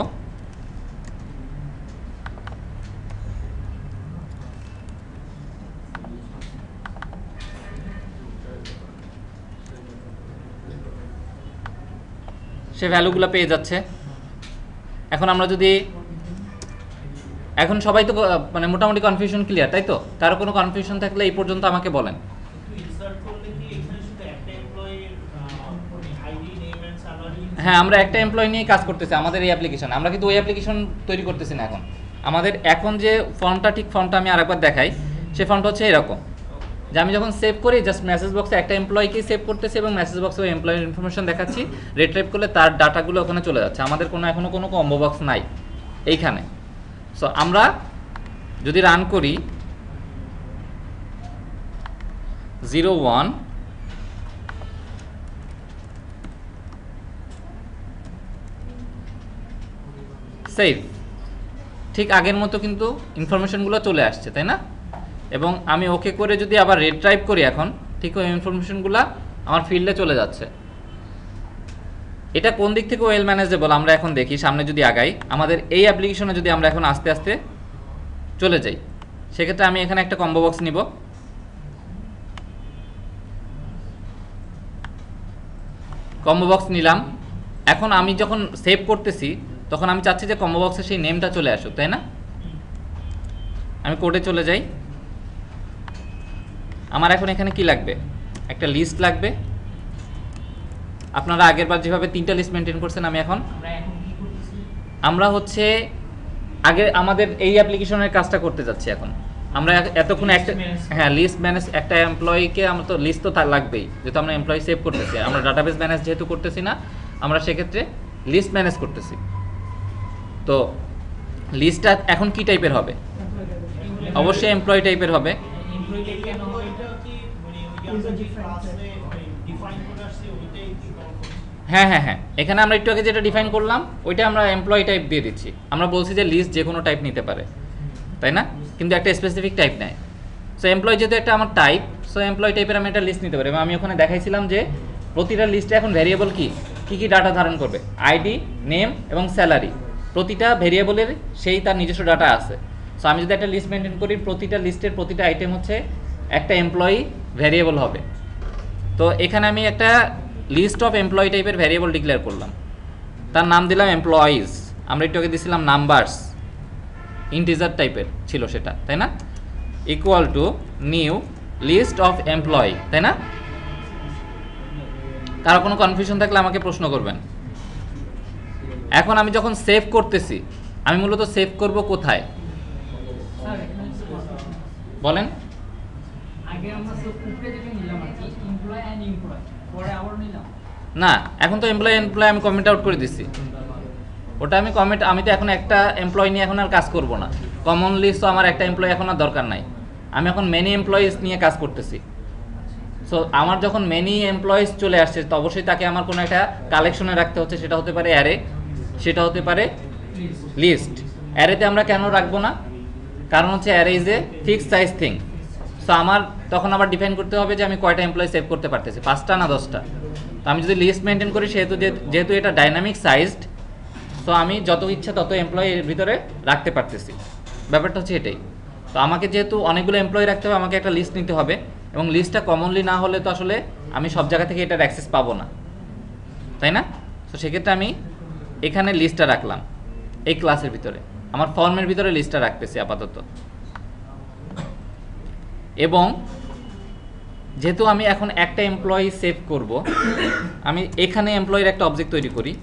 সে ভ্যালুগুলো পেয়ে যাচ্ছে। এখন আমরা যদি, এখন সবাই তো মানে মোটামুটি কনফিউশন ক্লিয়ার, তাই তো? কারো কোনো কনফিউশন থাকলে এই পর্যন্ত আমাকে বলেন। হ্যাঁ, আমরা একটা এমপ্লয়ি নিয়ে কাজ করতেছি আমাদের এই অ্যাপ্লিকেশন, আমরা কিন্তু ওই অ্যাপ্লিকেশন তৈরি করতেছি না এখন। আমাদের এখন যে ফর্মটা, ঠিক ফর্মটা আমি আরেকবার দেখাই, সে ফর্মটা হচ্ছে এরকম যে আমি যখন সেভ করি জাস্ট মেসেজ বক্সে একটা এমপ্লয়িকেই সেভ করতেছি এবং মেসেজ বক্সে ওই এমপ্লয়ের ইনফরমেশন দেখাচ্ছি, রিট্রাইভ করলে তার ডাটাগুলো ওখানে চলে যাচ্ছে। আমাদের এখনও কোনো কম্বো বক্স নাই এইখানে। সো আমরা যদি রান করি 01 সেভ, ঠিক আগের মতো কিন্তু ইনফরমেশনগুলো চলে আসছে, তাই না? এবং আমি ওকে করে যদি আবার রিট্রাইভ করি এখন, ঠিক ওই ইনফরমেশনগুলো আমার ফিল্ডে চলে যাচ্ছে। এটা কোন দিক থেকে ওয়েল ম্যানেজেবল আমরা এখন দেখি। সামনে যদি আগাই, আমাদের এই অ্যাপ্লিকেশনে যদি আমরা এখন আস্তে আস্তে চলে যাই, সেক্ষেত্রে আমি এখানে একটা কম্বো বক্স নিব। কম্বো বক্স নিলাম। এখন আমি যখন সেভ করতেছি তখন আমি চাচ্ছি যে কম্বো বক্সে সেই নেমটা চলে আসুক, তাই না? আমি কোডে চলে যাই। আমার এখন এখানে কি লাগবে, একটা লিস্ট লাগবে। আপনারা আগেরবার যেভাবে 3টা লিস্ট মেনটেন করছেন, আমি এখন আমরা হচ্ছে আগে আমাদের এই অ্যাপ্লিকেশনের কাজটা করতে যাচ্ছি। এখন আমরা এতক্ষণ একটা, হ্যাঁ, লিস্ট ম্যানেজ, একটা এমপ্লয়িকে আমরা তো লিস্ট তো লাগবেই, যেহেতু আমরা এমপ্লয়ি সেভ করতেছি। আমরা ডাটাবেস ম্যানেজ যেহেতু করতেছি না, আমরা সেক্ষেত্রে লিস্ট ম্যানেজ করতেছি। তো লিস্টটা এখন কি টাইপের হবে? অবশ্যই এমপ্লয়ি টাইপের হবে। হ্যাঁ হ্যাঁ হ্যাঁ, এখানে আমরা একটু আগে যেটা ডিফাইন করলাম ওইটা আমরা এমপ্লয়ি টাইপ দিয়ে দিচ্ছি। আমরা বলছি যে লিস্ট যে কোনো টাইপ নিতে পারে, তাই না? কিন্তু একটা স্পেসিফিক টাইপ নেয়। সো এমপ্লয়ি যেহেতু একটা আমার টাইপ, সো এমপ্লয় টাইপের আমি একটা লিস্ট নিতে পারি এবং আমি ওখানে দেখাইছিলাম যে প্রতিটা লিস্টে এখন ভ্যারিয়েবল কি কি ডাটা ধারণ করবে, আইডি, নেম এবং স্যালারি। প্রতিটা ভ্যারিয়েবলের সেই তার নিজস্ব ডাটা আছে। সো আমি যদি একটা লিস্ট মেনটেন করি, প্রতিটা লিস্টের প্রতিটা আইটেম হচ্ছে একটা এমপ্লয়ি ভ্যারিয়েবল হবে। তো এখানে আমি একটা লিস্ট অফ এমপ্লয়ি টাইপের ভ্যারিয়েবল ডিক্লেয়ার করলাম, তার নাম দিলাম এমপ্লয়িজ। আমরা একটু আগে দিয়েছিলাম নাম্বারস, ইন্টিজার টাইপের ছিল সেটা, তাই না? Equal to new list of employee, তাই না? কারো কোনো কনফিউশন থাকলে আমাকে প্রশ্ন করবেন। এখন আমি যখন সেভ করতেছি, আমি মূলত সেভ করব কোথায় স্যার এখানে হচ্ছে বলেন? আগে আমরা সব উপরে যেটা নিলাম আর কি, এমপ্লয় এন্ড এমপ্লয়, পরে আবার নিলাম না, এখন তো এমপ্লয় আমি কমেন্ট আউট করে দিছি। ওটা আমি তো এখন একটা এমপ্লয় নিয়ে এখন আর কাজ করব না। কমন লিস্ট তো আমার একটা এমপ্লয় এখন আর দরকার নাই। আমি এখন মেনি এমপ্লয়িজ নিয়ে কাজ করতেছি। সো আমার যখন মেনি এমপ্লয়িজ চলে আসছে, তো অবশ্যই তাকে আমার কোনো একটা কালেকশনে রাখতে হচ্ছে। সেটা হতে পারে অ্যারে, সেটা হতে পারে লিস্ট। অ্যারেতে আমরা কেন রাখবো না? কারণ হচ্ছে array is a fixed size thing. So আমার তখন আবার ডিফাইন করতে হবে যে আমি কয়টা এমপ্লয় সেভ করতে পারতেছি, 5টা না 10টা। তো আমি যদি লিস্ট মেনটেন করি, যেহেতু এটা ডাইনামিক সাইজড, সো আমি যত ইচ্ছা তত এমপ্লয় এর ভিতরে রাখতে পারতেছি। ব্যাপারটা হচ্ছে এটাই। তো আমাকে যেহেতু অনেকগুলো এমপ্লয় রাখতে হবে, আমাকে একটা লিস্ট নিতে হবে, এবং লিস্টটা কমনলি না হলে তো আসলে আমি সব জায়গা থেকে এটার অ্যাক্সেস পাবো না, তাই না? তো সেক্ষেত্রে আমি এখানে লিস্টটা রাখলাম এই ক্লাসের ভিতরে, আমার ফর্মের ভিতরে লিস্টটা রাখতেছি আপাতত। এবং যেহেতু আমি এখন একটা এমপ্লয়ি সেভ করব, আমি এখানে এমপ্লয়ির একটা অবজেক্ট তৈরি করি।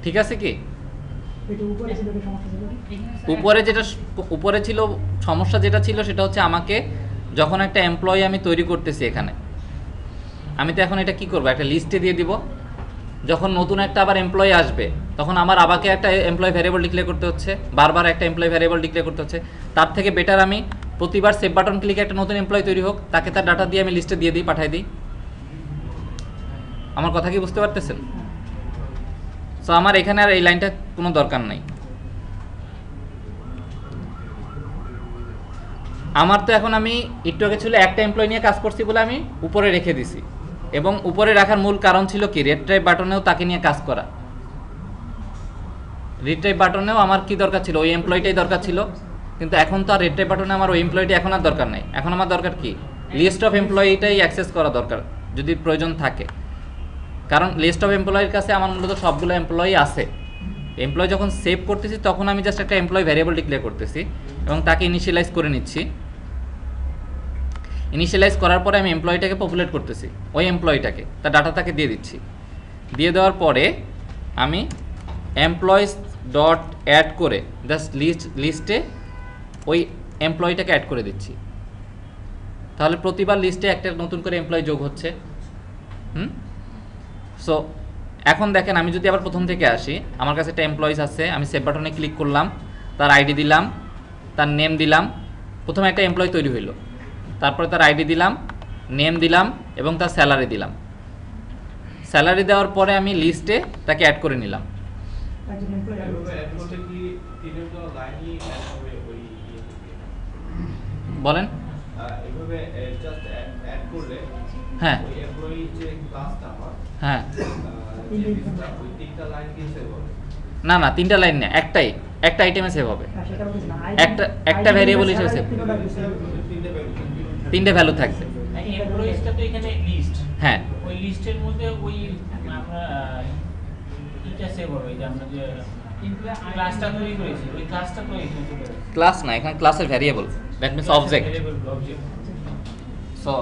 ঠিক আছে কি? উপরে ছিল সমস্যা যেটা ছিল সেটা হচ্ছে আমাকে যখন একটা এমপ্লয়ি আমি তৈরি করতেছি এখানে, আমি তো এখন এটা কি করব, একটা লিস্টে দিয়ে দিব। যখন নতুন একটা আবার এমপ্লয়ি আসবে, তখন আমার আবাকে একটা এমপ্লয়ি ভ্যারিয়েবল ডিক্লেয়ার করতে হচ্ছে, বারবার একটা এমপ্লয়ি ভ্যারিয়েবল ডিক্লেয়ার করতে হচ্ছে। তার থেকে বেটার আমি প্রতিবার সেভ বাটন ক্লিকে একটা নতুন এমপ্লয়ি তৈরি হোক, তাকে তার ডাটা দিয়ে আমি লিস্টে দিয়ে দিই, পাঠিয়ে দিই। আমার কথা কি বুঝতে পারতেছেন? সো আমার এখানে আর এই লাইনটা কোনো দরকার নাই। আমার তো এখন আমি একটু আগে ছিল একটা এমপ্লয়ি নিয়ে কাজ করছি বলে আমি উপরে রেখে দিছি, এবং উপরে রাখার মূল কারণ ছিল কি, রিট্রাইভ বাটনেও তাকে নিয়ে কাজ করা। রিট্রাইভ বাটনেও আমার কি দরকার ছিল, ওই এমপ্লয়িটাই দরকার ছিল। কিন্তু এখন তো আর রিট্রাইভ বাটনে আমার ওই এমপ্লয়িটা এখন আর দরকার নাই। এখন আমার দরকার কি, লিস্ট অফ এমপ্লয়িটাই অ্যাক্সেস করা দরকার যদি প্রয়োজন থাকে। কারণ লিস্ট অফ এমপ্লয়ির কাছে আমার মূলত সবগুলো এমপ্লয়ি আছে। এমপ্লয়ি যখন সেভ করতেছি তখন আমি জাস্ট একটা এমপ্লয়ি ভ্যারিয়েবল ডিক্লেয়ার করতেছি এবং তাকে ইনিশিয়ালাইজ করে নিচ্ছি। ইনিশিয়ালাইজ করার পরে আমি এমপ্লয়িটাকে পপুলেট করতেছি, ওই এমপ্লয়িটাকে তার ডাটা তাকে দিয়ে দিচ্ছি। দিয়ে দেওয়ার পরে আমি এমপ্লয়িজ ডট অ্যাড করে জাস্ট লিস্টে ওই এমপ্লয়িটাকে অ্যাড করে দিচ্ছি। তাহলে প্রতিবার লিস্টে একটা নতুন করে এমপ্লয়ি যোগ হচ্ছে। সো এখন দেখেন, আমি যদি আবার প্রথম থেকে আসি, আমার কাছে একটা এমপ্লয়িজ আছে, আমি সেভ বাটনে ক্লিক করলাম, তার আইডি দিলাম, তার নেম দিলাম। প্রথমে একটা এমপ্লয়ি তৈরি হইলো, তারপরে তার আইডি দিলাম, নেম দিলাম এবং তার স্যালারি দিলাম। স্যালারি দেওয়ার পরে আমি লিস্টে তাকে অ্যাড করে নিলাম। বলেন। হ্যাঁ হ্যাঁ, না না, 3টা লাইন না, একটা আইটেমে সেভ হবে, একটা ভ্যারিয়েবল হিসেবে সেভ, 3টে ভ্যালু থাকবে। এমপ্লয়িজটা তো এখানে লিস্ট, হ্যাঁ, ওই লিস্টের মধ্যে ওই আমরা এটা সেভ হবে, যে আমরা যে ক্লাসটা তৈরি করেছি, ওই ক্লাসটা তো এখানে চলে আসবে। ক্লাস না, এখানে ক্লাসের variable, that means object. So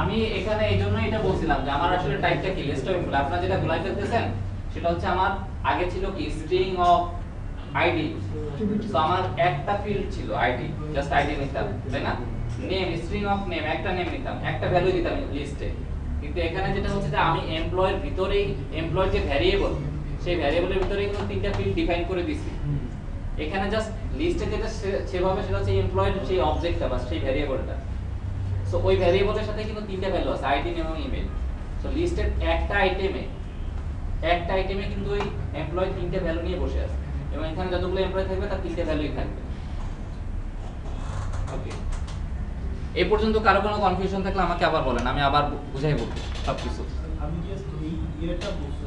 আমি এখানে এই জন্য এটা বলছিলাম যে আমার আসলে টাইপটা কি, লিস্ট অফ এমপ্লয়ি। আপনারা যেটা ভুলাই ফেলতেছেন সেটা হচ্ছে আমার আগে ছিল কি, স্ট্রিং অফ আইডি। সো আমার একটা ফিল্ড ছিল আইডি, জাস্ট আইডি নিতাম, তাই না? নেম, স্ট্রিং অফ নেম, একটা নেম নিতাম, একটা ভ্যালু দিতাম লিস্টে। কিন্তু এখানে যেটা হচ্ছে যে আমি এমপ্লয়ের ভিতরেই, এমপ্লয়ের যে ভ্যারিয়েবল, সেই ভ্যারিয়েবলের ভিতরেই কিন্তু 3টা ফিল্ড ডিফাইন করে দিছি। এখানে জাস্ট লিস্টে যেটা সেভাবে সেটা হচ্ছে এমপ্লয়ের সেই অবজেক্টটা বা সেই ভ্যারিয়েবলটা। সো ওই ভ্যারিয়েবলের সাথে কিন্তু 3টা ভ্যালু আছে, আইডি, নেম এবং ইমেল। সো লিস্টের একটা আইটেমে একটা আইটেমে কিন্তু ওই এমপ্লয় তিনটে ভ্যালু নিয়ে বসে আছে এবং এখানে যতগুলো এমপ্লয় থাকবে তার তিনটে ভ্যালুই থাকবে। ওকে, এই পর্যন্ত কারো কোনো কনফিউশন থাকলে আমাকে আবার বলেন, আমি আবার বুঝাই বলবো সবকিছু। আমি জাস্ট এই ইয়েটা বুঝতে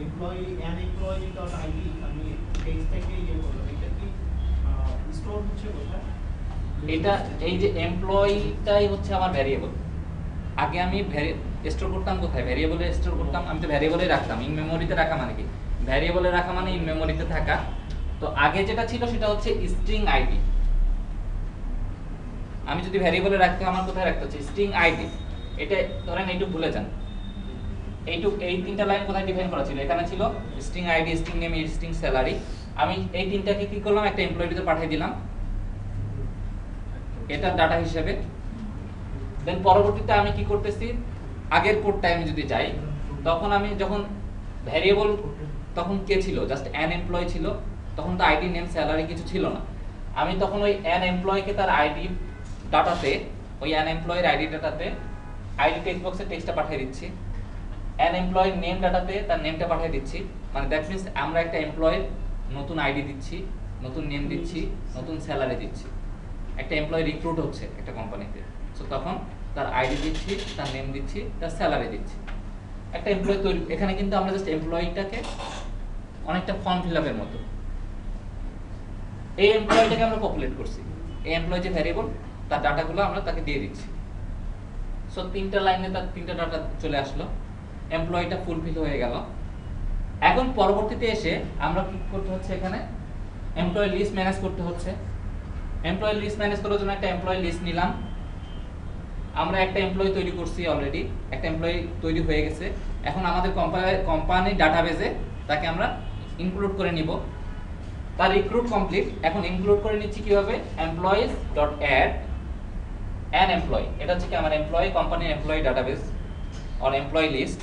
employee an employee dot ID আমি পেজ থেকে ইয়ে করলাম, এটা কি স্টোর হচ্ছে কোথায়? এটা এই যে এমপ্লয়িটাই হচ্ছে আমার ভ্যারিয়েবল। আগে আমি স্টোর করতাম কোথায়? ভ্যারিয়েবলে স্টোর করতাম। আমি তো ভ্যারিয়েবলে রাখতাম। ইন মেমোরিতে রাখা মানে কি? ভ্যারিয়েবলে রাখা মানে ইন মেমোরিতে থাকা। তো আগে যেটা ছিল সেটা হচ্ছে স্ট্রিং আইডি। আমি যদি ভ্যারিয়েবলে রাখতে আমার কোথায় রাখতে হচ্ছে? String ID. এটা ধরেন এইটুকু ভুলে যান, এই তিনটা লাইন কোথায় ডিফাইন করা ছিল? এখানে ছিল string ID, string name, string salary. আমি এই তিনটাকে কি করলাম? একটা এমপ্লয়ির ভিতরে পাঠিয়ে দিলাম এটা ডাটা হিসেবে। দেন পরবর্তীতে আমি কি করতেছি, আগের কোডটায় আমি যদি যাই, তখন আমি যখন ভ্যারিয়েবল তখন কে ছিল? জাস্ট অ্যান এমপ্লয় ছিল, তখন তো আইডি নেম স্যালারি কিছু ছিল না। আমি তখন ওই অ্যান এমপ্লয়কে তার আইডি ডাটাতে, ওই অ্যান এমপ্লয়ের আইডি ডাটাতে আইডি টেক্সট বক্সে টেক্সটটা পাঠিয়ে দিচ্ছি, অ্যান এমপ্লয়ের নেম ডাটাতে তার নেমটা পাঠিয়ে দিচ্ছি। মানে দ্যাট মিন্স আমরা একটা এমপ্লয়ের নতুন আইডি দিচ্ছি, নতুন নেম দিচ্ছি, নতুন স্যালারি দিচ্ছি। একটা এমপ্লয় রিক্রুট হচ্ছে একটা কোম্পানিতে, সো তখন তার আইডি দিচ্ছি, তার নেম দিচ্ছি, তার স্যালারি দিচ্ছি। একটা এমপ্লয় তৈরি, এখানে কিন্তু আমরা জাস্ট এমপ্লয়িটাকে অনেকটা ফর্ম ফিল আপের মতো এই এমপ্লয়িটাকে আমরা পপুলেট করছি। এই এমপ্লয় যে ভ্যারিয়েবল, তার ডাটাগুলো আমরা তাকে দিয়ে দিচ্ছি। সো তিনটা লাইনে তার তিনটা ডাটা চলে আসলো, এমপ্লয়িটা ফুলফিল হয়ে গেল। এখন পরবর্তীতে এসে আমরা কি করতে হচ্ছে? এখানে এমপ্লয়ি লিস্ট ম্যানেজ করতে হচ্ছে। এমপ্লয়ি লিস্ট ম্যানেজ করার জন্য একটা এমপ্লয়ি লিস্ট নিলাম। আমরা একটা এমপ্লয়ি তৈরি করছি অলরেডি, একটা এমপ্লয়ি তৈরি হয়ে গেছে। এখন আমাদের কোম্পানি ডাটাবেজে তাকে আমরা ইনক্লুড করে নিব। তার রিক্রুট কমপ্লিট। এখন ইনক্লুড করে নিচ্ছি কিভাবে? Employees dot add an employee. এটা হচ্ছে কি আমার এমপ্লয়ি কোম্পানির employee database or employee list.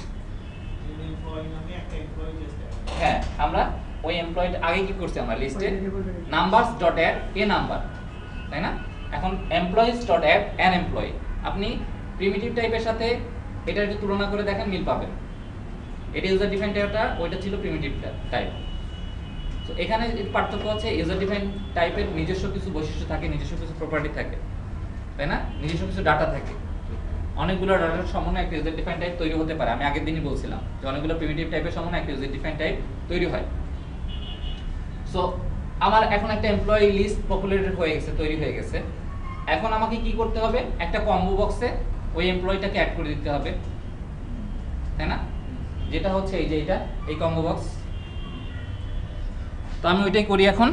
Employee নামে একটা এমপ্লয়ি জাস্ট হ্যাঁ, আমরা ওই এমপ্লয়িটা আগে কি করছি? আমরা লিস্টে numbers dot add a number, তাই না? এখন employees dot add an employee. আপনি প্রিমিটিভ টাইপের সাথে এটা একটু তুলনা করে দেখেন, মিল পাবেন। এটা ইউজার ডিফাইন টাইপটা, ওইটা ছিল প্রিমিটিভ টাইপ। তো এখানে পার্থক্য হচ্ছে ইউজার ডিফাইন টাইপের নিজস্ব কিছু বৈশিষ্ট্য থাকে, নিজস্ব কিছু প্রপার্টি থাকে, তাই না? নিজস্ব কিছু ডাটা থাকে। অনেকগুলো ডাটার সমন্বয়ে একটা ইউজার ডিফাইন টাইপ তৈরি হতে পারে। আমি আগের দিনই বলছিলাম যে অনেকগুলো প্রিমিটিভ টাইপের সমন্বয়ে একটা ইউজার ডিফাইন টাইপ তৈরি হয়। সো আমার এখন একটা এমপ্লয়ি লিস্ট পপুলেটেড হয়ে গেছে, তৈরি হয়ে গেছে। এখন আমাকে কি করতে হবে? একটা কম্বো বক্সে ওই এমপ্লয়িটাকে অ্যাড করে দিতে হবে, তাই না? যেটা হচ্ছে এই যে এটা, এই কম্বো বক্স। তো আমি ওইটাই করি এখন।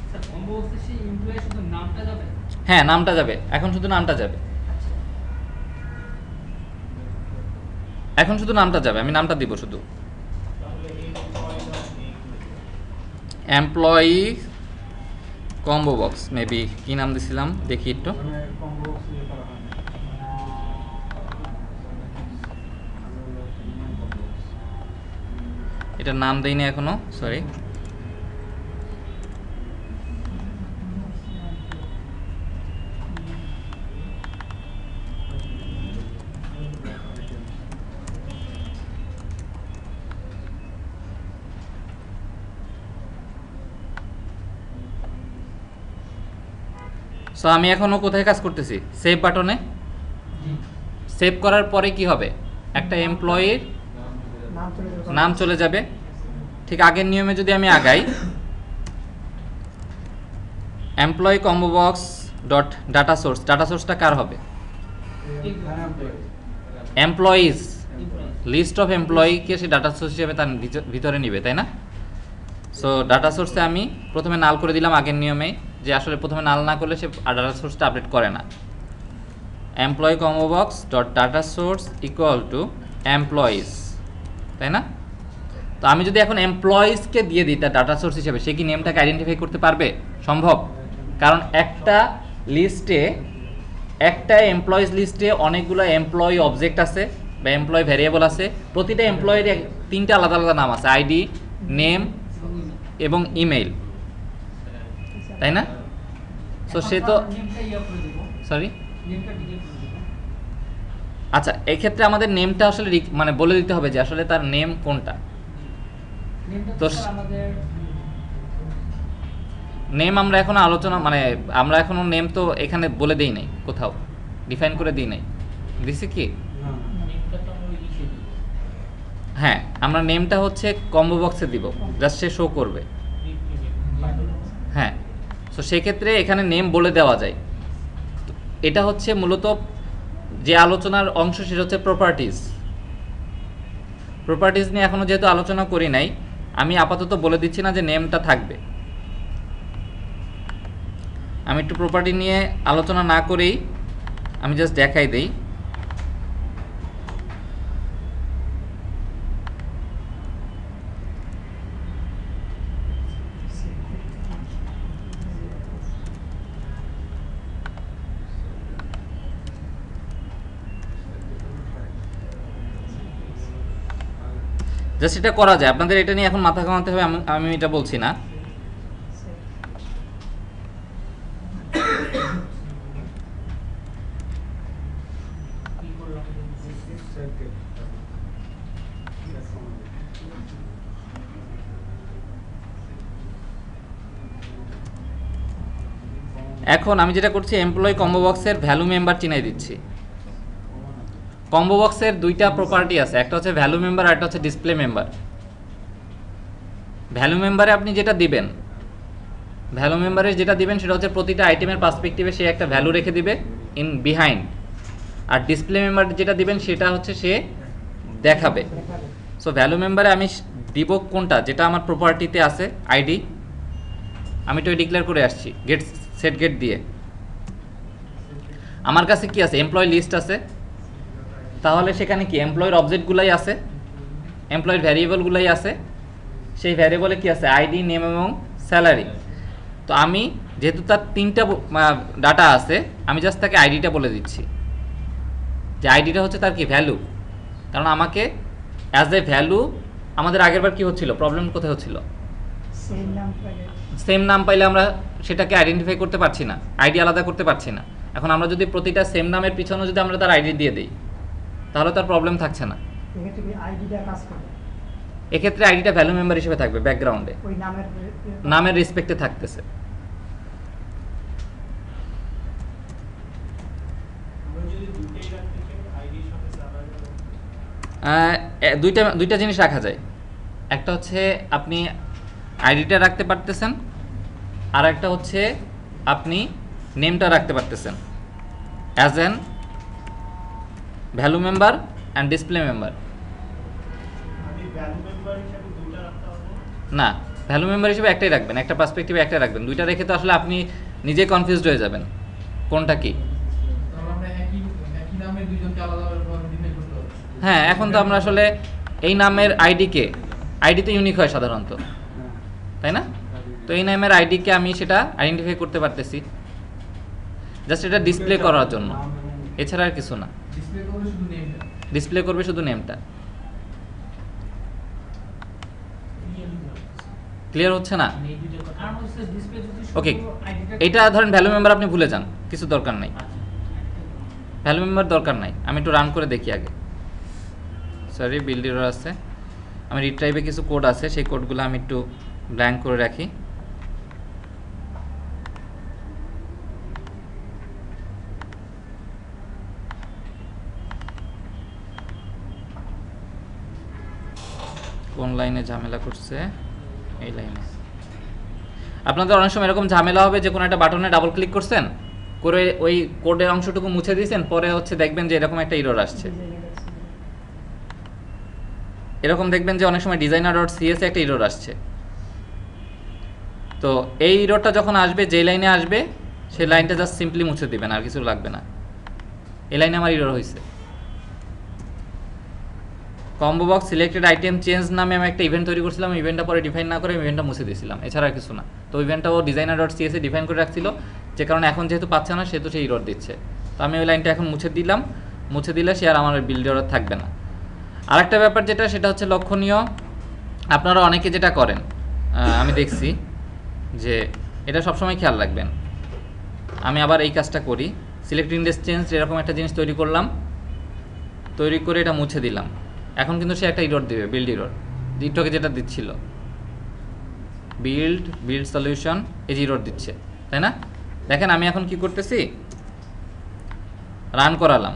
স্যার কম্বো বক্সে সেই এমপ্লয়ি শুধু নামটা যাবে? হ্যাঁ, নামটা যাবে। এখন শুধু নামটা যাবে। এখন শুধু নামটা যাবে, আমি নামটা দিব শুধু। তাহলে এই employee dot name employee combo box, maybe কি নাম দিছিলাম দেখি একটু। এটার নাম দেইনি এখনো, সরি। সো আমি এখনো কোথায় কাজ করতেছি? সেভ বাটনে। সেভ করার পরে কি হবে? একটা এমপ্লয়ির নাম চলে যাবে। ঠিক আগের নিয়মে যদি আমি আগাই, employee combo box dot data source, data সোর্সটা কার হবে? এমপ্লয়িজ লিস্ট অফ এমপ্লয়িকে সে ডাটা সোর্স হিসেবে তার ভিতরে নিবে, তাই না? সো ডাটা সোর্সে আমি প্রথমে নাল করে দিলাম আগের নিয়মে, যে আসলে প্রথমে নাল না করলে সে ডাটা সোর্সটা আপডেট করে না। Employee combo box dot data source equal to employees, তাই না? তো আমি যদি এখন এমপ্লয়িজকে দিয়ে দিই তার ডাটা সোর্স হিসেবে, সে কি নেমটাকে আইডেন্টিফাই করতে পারবে? সম্ভব, কারণ একটা লিস্টে, একটা এমপ্লয়িজ লিস্টে অনেকগুলো এমপ্লয়ি অবজেক্ট আছে বা এমপ্লয়ি ভ্যারিয়েবল আছে। প্রতিটা এমপ্লয়ের তিনটা আলাদা আলাদা নাম আছে, আইডি, নেম এবং ইমেইল, তাই না? সো সে তো নেমটা ইয়া করে দেব, সরি নেমটা ডিলিট করে দেব। আচ্ছা, এই ক্ষেত্রে আমাদের নেমটা আসলে মানে বলে দিতে হবে যে আসলে তার নেম কোনটা। নেমটা তো তো স্যার আমাদের নেম আমরা এখনো আলোচনা মানে আমরা এখনো নেম তো এখানে বলে দেই নাই, কোথাও ডিফাইন করে দিই নাই, দিছি কি? নেমটা তো আমরা লিখে দিই। হ্যাঁ, আমরা নেমটা হচ্ছে কম্বো বক্সে দিব, জাস্ট সে শো করবে। হ্যাঁ, সো সেক্ষেত্রে এখানে নেম বলে দেওয়া যায়। তো এটা হচ্ছে মূলত যে আলোচনার অংশ, সেটা হচ্ছে প্রপার্টিজ। প্রপার্টিজ নিয়ে এখনও যেহেতু আলোচনা করি নাই, আমি আপাতত বলে দিচ্ছি না যে নেমটা থাকবে। আমি একটু প্রপার্টি নিয়ে আলোচনা না করেই আমি জাস্ট দেখাই দেই। জাস্ট এটা করা যায়, আপনাদের এটা নিয়ে এখন মাথা ঘামাতে হবে আমি এটা বলছি না। কি করলাম? এখন আমি যেটা করছি, এমপ্লয়ি কম্বো বক্সের ভ্যালু মেম্বার চিনাই দিচ্ছি। কম্বো বক্সের দুইটা প্রপার্টি আছে, একটা হচ্ছে ভ্যালু মেম্বার আর একটা হচ্ছে ডিসপ্লে মেম্বার। ভ্যালু মেম্বারে আপনি যেটা দিবেন, ভ্যালু মেম্বারে যেটা দিবেন সেটা হচ্ছে প্রতিটা আইটেমের পার্সপেক্টিভে সে একটা ভ্যালু রেখে দিবে ইন বিহাইন্ড। আর ডিসপ্লে মেম্বার যেটা দিবেন সেটা হচ্ছে সে দেখাবে। সো ভ্যালু মেম্বারে আমি দিব কোনটা, যেটা আমার প্রপার্টিতে আছে আইডি, আমি তো ডিক্লেয়ার করে আসছি গেট সেট গেট দিয়ে। আমার কাছে কি আছে, এমপ্লয় লিস্ট আছে, তাহলে সেখানে কি এমপ্লয়ের অবজেক্টগুলাই আছে, এমপ্লয়ের ভ্যারিয়েবলগুলাই আছে। সেই ভ্যারিয়েবলে কি আছে, আইডি, নেম এবং স্যালারি। তো আমি যেহেতু তার তিনটা ডাটা আছে, আমি জাস্ট তাকে আইডিটা বলে দিচ্ছি যে আইডিটা হচ্ছে তার কি ভ্যালু। কারণ আমাকে অ্যাজ এ ভ্যালু, আমাদের আগেরবার কি হচ্ছিল, প্রবলেম কোথায় হচ্ছিল, সেম নাম পাইলে আমরা সেটাকে আইডেন্টিফাই করতে পারছি না, আইডি আলাদা করতে পারছি না। এখন আমরা যদি প্রতিটা সেম নামের পিছনে যদি আমরা তার আইডি দিয়ে দিই, তাহলে তার প্রবলেম থাকছে না। এক্ষেত্রে আইডিটা ভ্যালু মেম্বার হিসেবে থাকবে, ব্যাকগ্রাউন্ডে নামের রেসপেক্টে থাকতেছে। দুইটা জিনিস রাখা যায়। একটা হচ্ছে আপনি আইডিটা রাখতে পারতেছেন, আর একটা হচ্ছে আপনি নেমটা রাখতে পারতেছেন as an value member and display member. না, ভ্যালু মেম্বার হিসেবে একটাই রাখবেন, একটা পার্সপেক্টিভে একটাই রাখবেন। দুইটা রেখে তো আসলে আপনি নিজে কনফিউজড হয়ে যাবেন কোনটা কি। হ্যাঁ, এখন তো আমরা আসলে এই নামের আইডি তো ইউনিক হয় সাধারণত, তাই না? তো এই নামের আইডিকে আমি সেটা আইডেন্টিফাই করতে পারতেছি, জাস্ট এটা ডিসপ্লে করার জন্য, এছাড়া আর কিছু না। ডিসপ্লে করবে শুধু নেমটা। ক্লিয়ার হচ্ছে না? ওকে, এটা ধরেন ভ্যালু মেম্বার আপনি ভুলে যান, কিছু দরকার নাই, ভ্যালু মেম্বার দরকার নাই। আমি একটু রান করে দেখি আগে। সরি, বিল্ড এরর আছে। আমি রিট্রাইভে কিছু কোড আছে, সেই কোডগুলো আমি একটু ব্ল্যাঙ্ক করে রাখি। কোন লাইনে ঝামেলা করছে, এই লাইনে। আপনাদের অনেক সময় এরকম ঝামেলা হবে যে কোনো একটা বাটনে ডাবল ক্লিক করছেন, করে ওই কোডের অংশটুকু মুছে দিয়েছেন, পরে হচ্ছে দেখবেন যে এরকম একটা এরর আসছে। এরকম দেখবেন যে অনেক সময় designer.cs একটা এরর আসছে। তো এই এররটা যখন আসবে, যে লাইনে আসবে সেই লাইনটা জাস্ট সিম্পলি মুছে দিবেন, আর কিছু লাগবে না। এই লাইনে আমার এরর হয়েছে। Combo box selected item change নামে আমি একটা ইভেন্ট তৈরি করছিলাম, ইভেন্টটা পরে ডিফাইন না করে ইভেন্টটা মুছে দিয়েছিলাম, এছাড়া আর কিছু না। তো ইভেন্টটাও designer.cs এ ডিফাইন করে রাখছিল, যে কারণে এখন যেহেতু পাচ্ছে না সেহেতু সেই এরর দিচ্ছে। তো আমি ওই লাইনটা এখন মুছে দিলাম, মুছে দিলে সে আর আমার বিল্ড এরর থাকবে না। আরেকটা ব্যাপার যেটা, সেটা হচ্ছে লক্ষণীয়, আপনারা অনেকে যেটা করেন, আমি দেখছি যে এটা সবসময় খেয়াল রাখবেন। আমি আবার এই কাজটা করি, সিলেক্ট ইন্ডেক্স চেঞ্জ এরকম একটা জিনিস তৈরি করলাম, তৈরি করে এটা মুছে দিলাম, এখন কিন্তু সে একটা ইরর দিবে, বিল্ড ইরর, একটুকে যেটা দিচ্ছিল বিল্ড সলিউশন, এই যে ইরর দিচ্ছে, তাই না? দেখেন আমি এখন কি করতেছি, রান করালাম,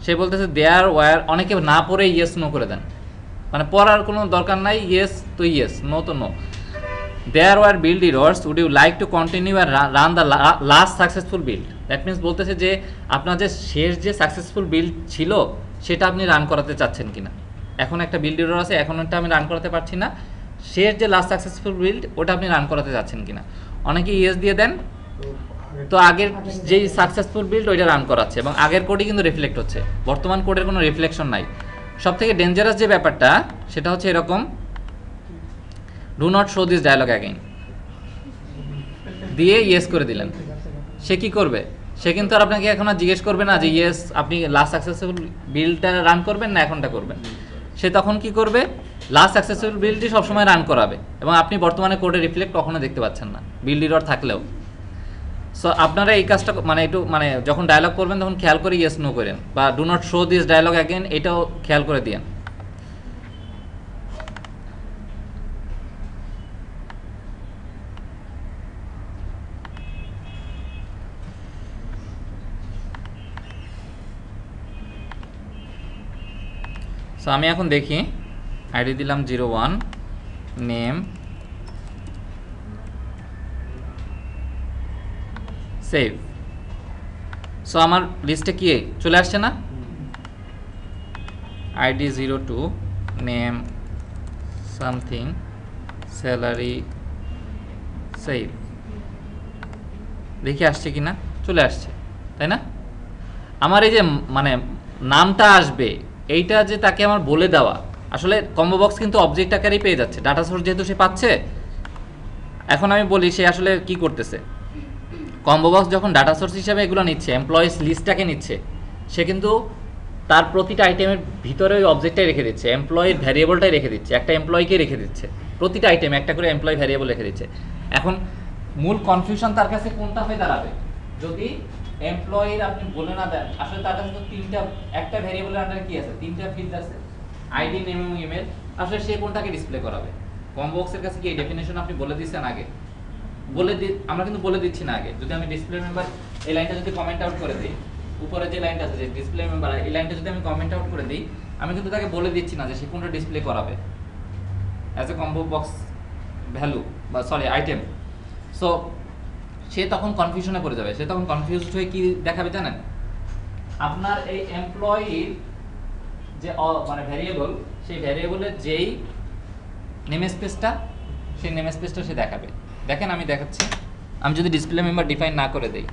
সে বলতেছে দেয়ার ওয়ার, অনেকে না পড়ে ইয়েস নো করে দেন, মানে পড়ার কোনো দরকার নাই, ইয়েস তো ইয়েস, নো তো no. There were build errors, would you like to continue or run the last successful build. That means বলতেছে যে আপনার যে শেষ যে সাকসেসফুল বিল্ড ছিল সেটা আপনি রান করাতে চাচ্ছেন কিনা। এখন একটা বিল্ড ইরর আছে, এখন একটা আমি রান করাতে পারছি না, শেষ যে লাস্ট সাকসেসফুল বিল্ড ওটা আপনি রান করাতে চাচ্ছেন কিনা। অনেকে ইয়েস দিয়ে দেন, তো আগের যেই সাকসেসফুল বিল্ড ওইটা রান করাচ্ছে এবং আগের কোডই কিন্তু রিফ্লেক্ট হচ্ছে, বর্তমান কোডের কোনো রিফ্লেকশন নাই। সব থেকে ডেঞ্জারাস যে ব্যাপারটা সেটা হচ্ছে এরকম, do not show this dialog again দিয়ে ইয়েস করে দিলেন, সে কি করবে? সে কিন্তু আর আপনাকে এখন আর জিজ্ঞেস করবে না যে ইয়েস আপনি লাস্ট সাকসেসফুল বিল্ডটা রান করবেন না এখনটা করবেন। সে তখন কি করবে, লাস্ট সাকসেসফুল বিল্ডটি সবসময় রান করাবে এবং আপনি বর্তমানে কোডে রিফ্লেক্ট কখনো দেখতে পাচ্ছেন না, বিল্ড ইরর থাকলেও। সো আপনারা এই কাজটা একটু যখন ডায়লগ করবেন তখন খেয়াল করে ইয়েস নো করেন, বা do not show this dialog again এটাও খেয়াল করে দিয়েন। সো আমি এখন দেখি, আইডি দিলাম 01, নেম, সেভ। সো আমার লিস্টে কি চলে আসছে না, ID 02, name, something, salary, save. দেখি আসছে কি না, চলে আসছে, তাই না? আমার এই যে নামটা আসবে এইটা যে তাকে আমার বলে দেওয়া, আসলে কম্বো বক্স কিন্তু অবজেক্ট আকারেই পেয়ে যাচ্ছে, ডাটা সোর্স যেহেতু সে পাচ্ছে। এখন আমি বলি সে আসলে কি করতেছে, কম্বো বক্স যখন ডাটা সোর্স হিসাবে এগুলো নিচ্ছে, এমপ্লয়িজ লিস্টটাকে নিচ্ছে, সে কিন্তু তার প্রতিটা আইটেমের ভিতরে ওই অবজেক্টটাই রেখে দিচ্ছে, এমপ্লয়ির ভ্যারিয়েবলটাই রেখে দিচ্ছে, একটা এমপ্লয়িকে রেখে দিচ্ছে, প্রতিটা আইটেমে একটা করে এমপ্লয়ি ভ্যারিয়েবল রেখে দিচ্ছে। এখন মূল কনফিউশন তার কাছে কোনটা হয়ে দাঁড়াবে, যদি এমপ্লয়ির আপনি বলে না দেন, আসলে তার কাছে তো একটা ভ্যারিয়েবলের আন্ডারে কি আছে, 3টা ফিল্ড আছে, আইডি, নেম এবং ইমেল। আসলে সে কোনটাকে ডিসপ্লে করাবে? কম্বো বক্সের কাছে কি এই ডেফিনেশন আপনি বলে দিয়েছেন আগে? আমরা কিন্তু বলে দিচ্ছি না আগে। যদি আমি ডিসপ্লে মেম্বার এই লাইনটা যদি কমেন্ট আউট করে দিই, উপরে যে লাইনটা আছে যে ডিসপ্লে মেম্বার, এই লাইনটা যদি আমি কমেন্ট আউট করে দিই, আমি কিন্তু তাকে বলে দিচ্ছি না যে সে কোনটা ডিসপ্লে করাবে as a combo box value বা আইটেম। সো সে তখন কনফিউশনে পড়ে যাবে, সে তখন কনফিউজড হয়ে কি দেখাবে জানেন, আপনার এই এমপ্লয়ির যে ভ্যারিয়েবল, সেই ভ্যারিয়েবলের যেই নেম স্পেসটা, সেই নেম স্পেসটা সে দেখাবে। দেখেন আমি দেখাচ্ছি, আমি যদি ডিসপ্লে মেম্বার ডিফাইন না করে দেই,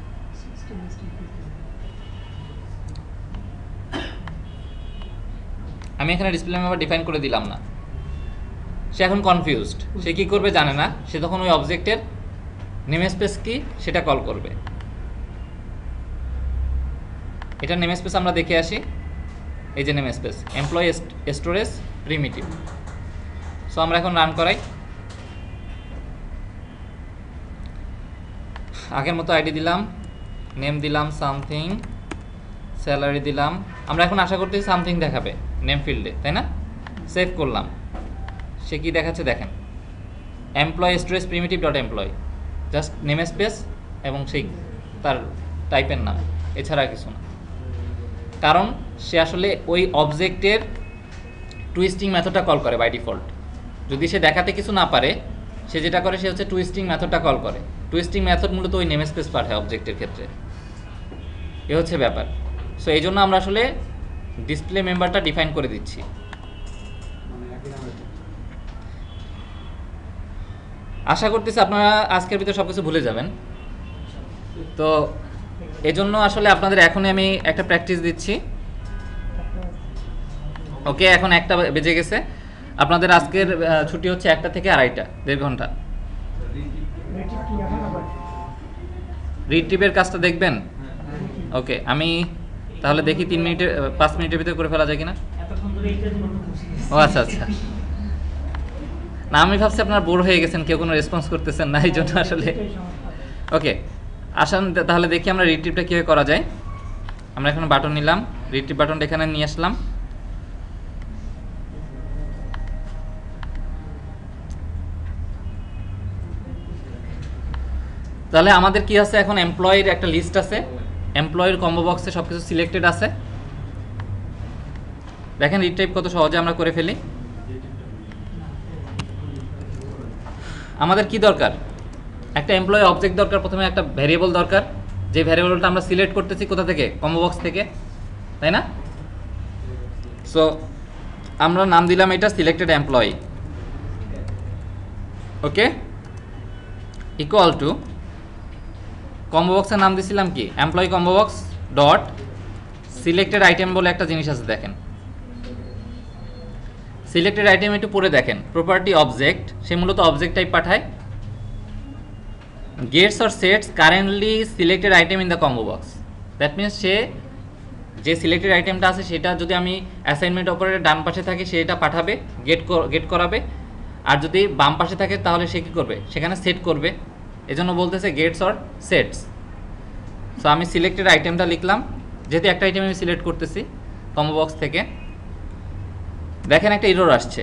আমি এখানে ডিসপ্লে মেম্বার ডিফাইন করে দিলাম না, সে এখন কনফিউজড, সে কি করবে জানে না, সে তখন ওই অবজেক্টের নেম স্পেস কি সেটা কল করবে। এটা নেম স্পেস আমরা দেখে আসি, এই যে name space employee storage primitive. So আমরা এখন রান করাই, আগের মতো আইডি দিলাম, নেম দিলাম সামথিং, স্যালারি দিলাম। আমরা এখন আশা করতেছি সামথিং দেখাবে নেম ফিল্ডে, তাই না? সেভ করলাম, সে কি দেখাচ্ছে দেখেন, employee storage primitive dot employee, just name space এবং সেই তার টাইপের নাম, এছাড়া কিছু না। কারণ সে আসলে ওই অবজেক্টের টুইস্টিং মেথডটা কল করে বাই ডিফল্ট। যদি সে দেখাতে কিছু না পারে, সে যেটা করে সে হচ্ছে টুইস্টিং মেথডটা কল করে। টুইস্টিং মেথড মূলত ওই নেম স্পেস পাঠায় অবজেক্টের ক্ষেত্রে, এ হচ্ছে ব্যাপার। সো এই জন্য আমরা আসলে ডিসপ্লে মেম্বারটা ডিফাইন করে দিচ্ছি। আশা করতেছি আপনারা আজকের ভিতরে সব কিছু ভুলে যাবেন। তো এজন্য আসলে আপনাদের এখনই আমি একটা প্র্যাকটিস দিচ্ছি। ওকে, এখন 1টা বেজে গেছে, আপনাদের আজকের ছুটি হচ্ছে 1টা থেকে 2:30, 1.5 ঘন্টা। রিট্রিভের কাজটা দেখবেন? ওকে, আমি তাহলে দেখি 5 মিনিটের ভিতরে করে ফেলা যায় কিনা। ও আচ্ছা আচ্ছা, না আমি ভাবছি আপনারা বোর হয়ে গেছেন, কেউ কোনো রেসপন্স করতেছেন না, এই জন্য আসলে। ওকে আসেন তাহলে দেখি আমরা রিট্রিভটা কীভাবে করা যায়। আমরা এখন বাটন নিলাম, রিট্রিভ বাটনটা এখানে নিয়ে আসলাম। তাহলে আমাদের কি আছে এখন, এমপ্লয়ির একটা লিস্ট আছে, এমপ্লয়ির কম্বো বক্সে সব কিছু সিলেক্টেড আছে। দেখেন রিট্রাইভ কত সহজে আমরা করে ফেলি। আমাদের কি দরকার, একটা এমপ্লয়ি অবজেক্ট দরকার, প্রথমে একটা ভ্যারিয়েবল দরকার, যে ভ্যারিয়েবলটা আমরা সিলেক্ট করতেছি কোথা থেকে, কম্বো বক্স থেকে, তাই না? সো আমরা নাম দিলাম এটা selected employee, okay, equal to combo বক্সের নাম দিছিলাম কি, employee combo box dot selected item বলে একটা জিনিস আছে। দেখেন সিলেক্টেড আইটেম একটু পরে দেখেন, প্রপার্টি অবজেক্ট, সে মূলত অবজেক্ট টাইপ পাঠায়, gets or sets currently selected item in the combo box. That means সে যে সিলেক্টেড আইটেমটা আছে সেটা যদি আমি অ্যাসাইনমেন্ট অপারেটর ডান পাশে থাকে সেটা পাঠাবে, গেট করাবে, আর যদি বাম পাশে থাকে তাহলে সে কী করবে, সেখানে সেট করবে। এজন্য বলতেছে গেটস অর সেটস। সো আমি সিলেক্টেড আইটেমটা লিখলাম, যেহেতু একটা আইটেম আমি সিলেক্ট করতেছি কম্বো বক্স থেকে। দেখেন একটা এরর আসছে,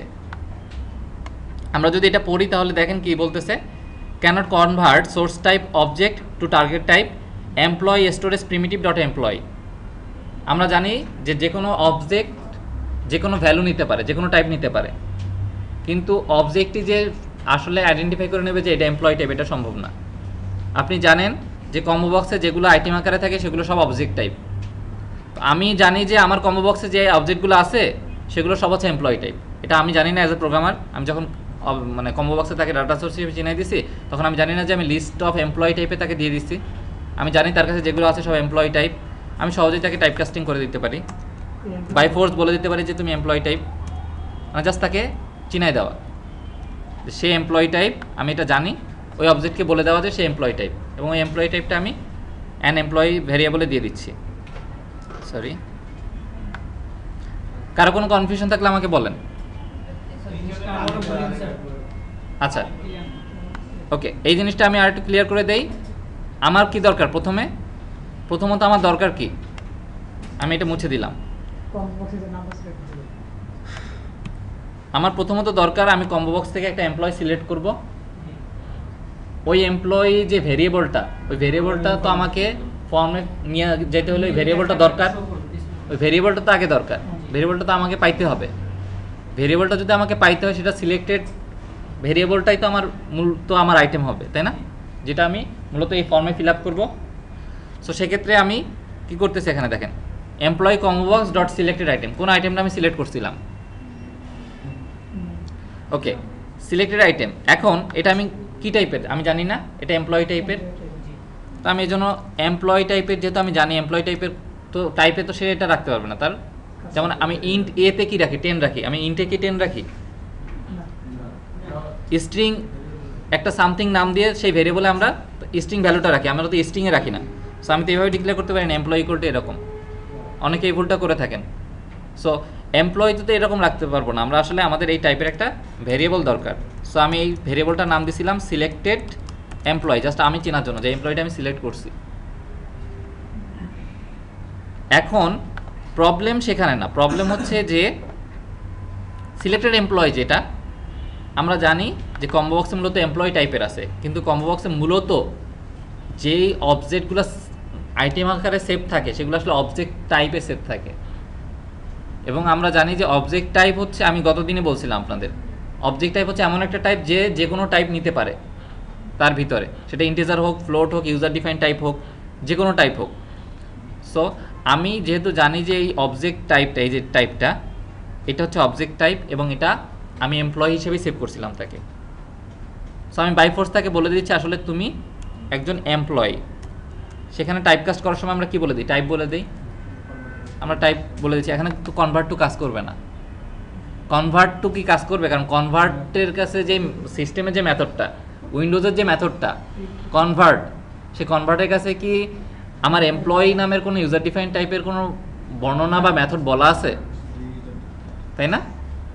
আমরা যদি এটা পড়ি তাহলে দেখেন কি বলতেছে, can't convert source type object to target type employee storage primitive dot employee. আমরা জানি যে যে কোনো অবজেক্ট যে কোনো ভ্যালু নিতে পারে, যে কোনো টাইপ নিতে পারে, কিন্তু অবজেক্টটি যে আসলে আইডেন্টিফাই করে নেবে যে এটা এমপ্লয়ি টাইপ, এটা সম্ভব না। আপনি জানেন যে কম্বো বক্সে যেগুলো আইটেম আকারে থাকে সেগুলো সব অবজেক্ট টাইপ। আমি জানি যে আমার কম্বো বক্সে যে অবজেক্টগুলো আছে সেগুলো সব হচ্ছে এমপ্লয়ি টাইপ, এটা আমি জানি না অ্যাজ এ প্রোগ্রামার। আমি যখন মানে কম্বো বক্সে তাকে ডাটা সোর্স হিসেবে চিনাই দিছি, তখন আমি জানি না যে আমি লিস্ট অফ এমপ্লয়ি টাইপে তাকে দিয়ে দিচ্ছি। আমি জানি তার কাছে যেগুলো আছে সব এমপ্লয়ি টাইপ, আমি সহজেই তাকে টাইপ কাস্টিং করে দিতে পারি, বাই ফোর্স বলে দিতে পারি যে তুমি এমপ্লয়ি টাইপ, মানে জাস্ট তাকে চিনাই দেওয়া সে এমপ্লয়ি টাইপ। আমি এটা জানি, ওই অবজেক্টকে বলে দেওয়া যে সে এমপ্লয়ি টাইপ, এবং ওই এমপ্লয়ি টাইপটা আমি অ্যান এমপ্লয়ি ভ্যারিয়েবলে দিয়ে দিচ্ছি। সরি, কারো কোনো কনফিউশন থাকলে আমাকে বলেন। আচ্ছা ওকে, এই জিনিসটা আমি আরেকটু ক্লিয়ার করে দেই। আমার কি দরকার, প্রথমত আমার দরকার কি, আমি এটা মুছে দিলাম। আমার প্রথমত দরকার, আমি কম্বো বক্স থেকে একটা এমপ্লয়ি সিলেক্ট করব। ওই এমপ্লয়ি যে ভেরিয়েবলটা, ওই ভেরিয়েবলটা তো আমাকে ফর্মে নিয়ে যেতে হলে ওই ভেরিয়েবলটা দরকার, ওই ভেরিয়েবলটা তো আগে দরকার, ভেরিয়েবলটা তো আমাকে পাইতে হবে। ভেরিয়েবলটা যদি আমাকে পাইতে হয়, সেটা সিলেক্টেড ভেরিয়েবলটাই তো আমার আইটেম হবে, তাই না, যেটা আমি মূলত এই ফর্মে ফিল আপ করবো। সো সেক্ষেত্রে আমি কি করতেছি, এখানে দেখেন employee combo box dot selected item, কোন আইটেমটা আমি সিলেক্ট করছিলাম, ওকে সিলেক্টেড আইটেম। এখন এটা আমি কি টাইপের আমি জানি না, এটা এমপ্লয়ি টাইপের, তো আমি এই জন্য এমপ্লয়ি টাইপের, যেহেতু আমি জানি এমপ্লয়ি টাইপের, তো টাইপে তো সে এটা রাখতে পারবে না তার। যেমন আমি ইন্ট এতে কি রাখি, 10 রাখি, আমি ইন্টে কি 10 রাখি, স্ট্রিং একটা সামথিং নাম দিয়ে সেই ভেরিয়েবলে আমরা স্ট্রিং ভ্যালুটা রাখি, আমরা তো স্ট্রিংয়ে রাখি না। সো আমি তো এইভাবে ডিক্লেয়ার করতে পারি না এমপ্লয়ি ইকুয়াল টু এরকম, অনেকে এই ভুলটা করে থাকেন। সো এমপ্লয়ি তো এরকম রাখতে পারবো না আমরা, আসলে আমাদের এই টাইপের একটা ভেরিয়েবল দরকার। সো আমি এই ভেরিয়েবলটার নাম দিয়েছিলাম সিলেক্টেড এমপ্লয়ি, জাস্ট আমি চেনার জন্য যে এমপ্লয়িটা আমি সিলেক্ট করছি। এখন প্রবলেম সেখানে না, প্রবলেম হচ্ছে যে সিলেক্টেড এমপ্লয়ি যেটা আমরা জানি যে কম্বো বক্সে মূলত এমপ্লয়ি টাইপের আছে, কিন্তু কম্বো বক্সে মূলত যেই অবজেক্টগুলো আইটেম আকারে সেভ থাকে সেগুলো আসলে অবজেক্ট টাইপে সেভ থাকে। এবং আমরা জানি যে অবজেক্ট টাইপ হচ্ছে, আমি গতদিনে বলছিলাম আপনাদের, অবজেক্ট টাইপ হচ্ছে এমন একটা টাইপ যে কোনো টাইপ নিতে পারে তার ভিতরে, সেটা ইন্টিজার হোক, ফ্লোট হোক, ইউজার ডিফাইন টাইপ হোক, যে কোনো টাইপ হোক। সো আমি যেহেতু জানি যে এই অবজেক্ট টাইপটা, এই যে টাইপটা, এটা হচ্ছে অবজেক্ট টাইপ, এবং এটা আমি এমপ্লয়ি হিসেবেই সেভ করছিলাম তাকে। সো আমি বাই ফোর্স তাকে বলে দিচ্ছি আসলে তুমি একজন এমপ্লয়ি। সেখানে টাইপ কাস্ট করার সময় আমরা কি বলে দিই, টাইপ বলে দিই, আমরা টাইপ বলে দিচ্ছি। এখানে তো কনভার্ট টু কাজ করবে না, কনভার্ট টু কি কাজ করবে, কারণ কনভার্টের কাছে যে সিস্টেমের যে মেথডটা, উইন্ডোজের যে মেথডটা কনভার্ট, সে কনভার্টের কাছে কি আমার এমপ্লয়ি নামের কোনো ইউজার ডিফাইন টাইপের কোনো বর্ণনা বা মেথড বলা আছে, তাই না?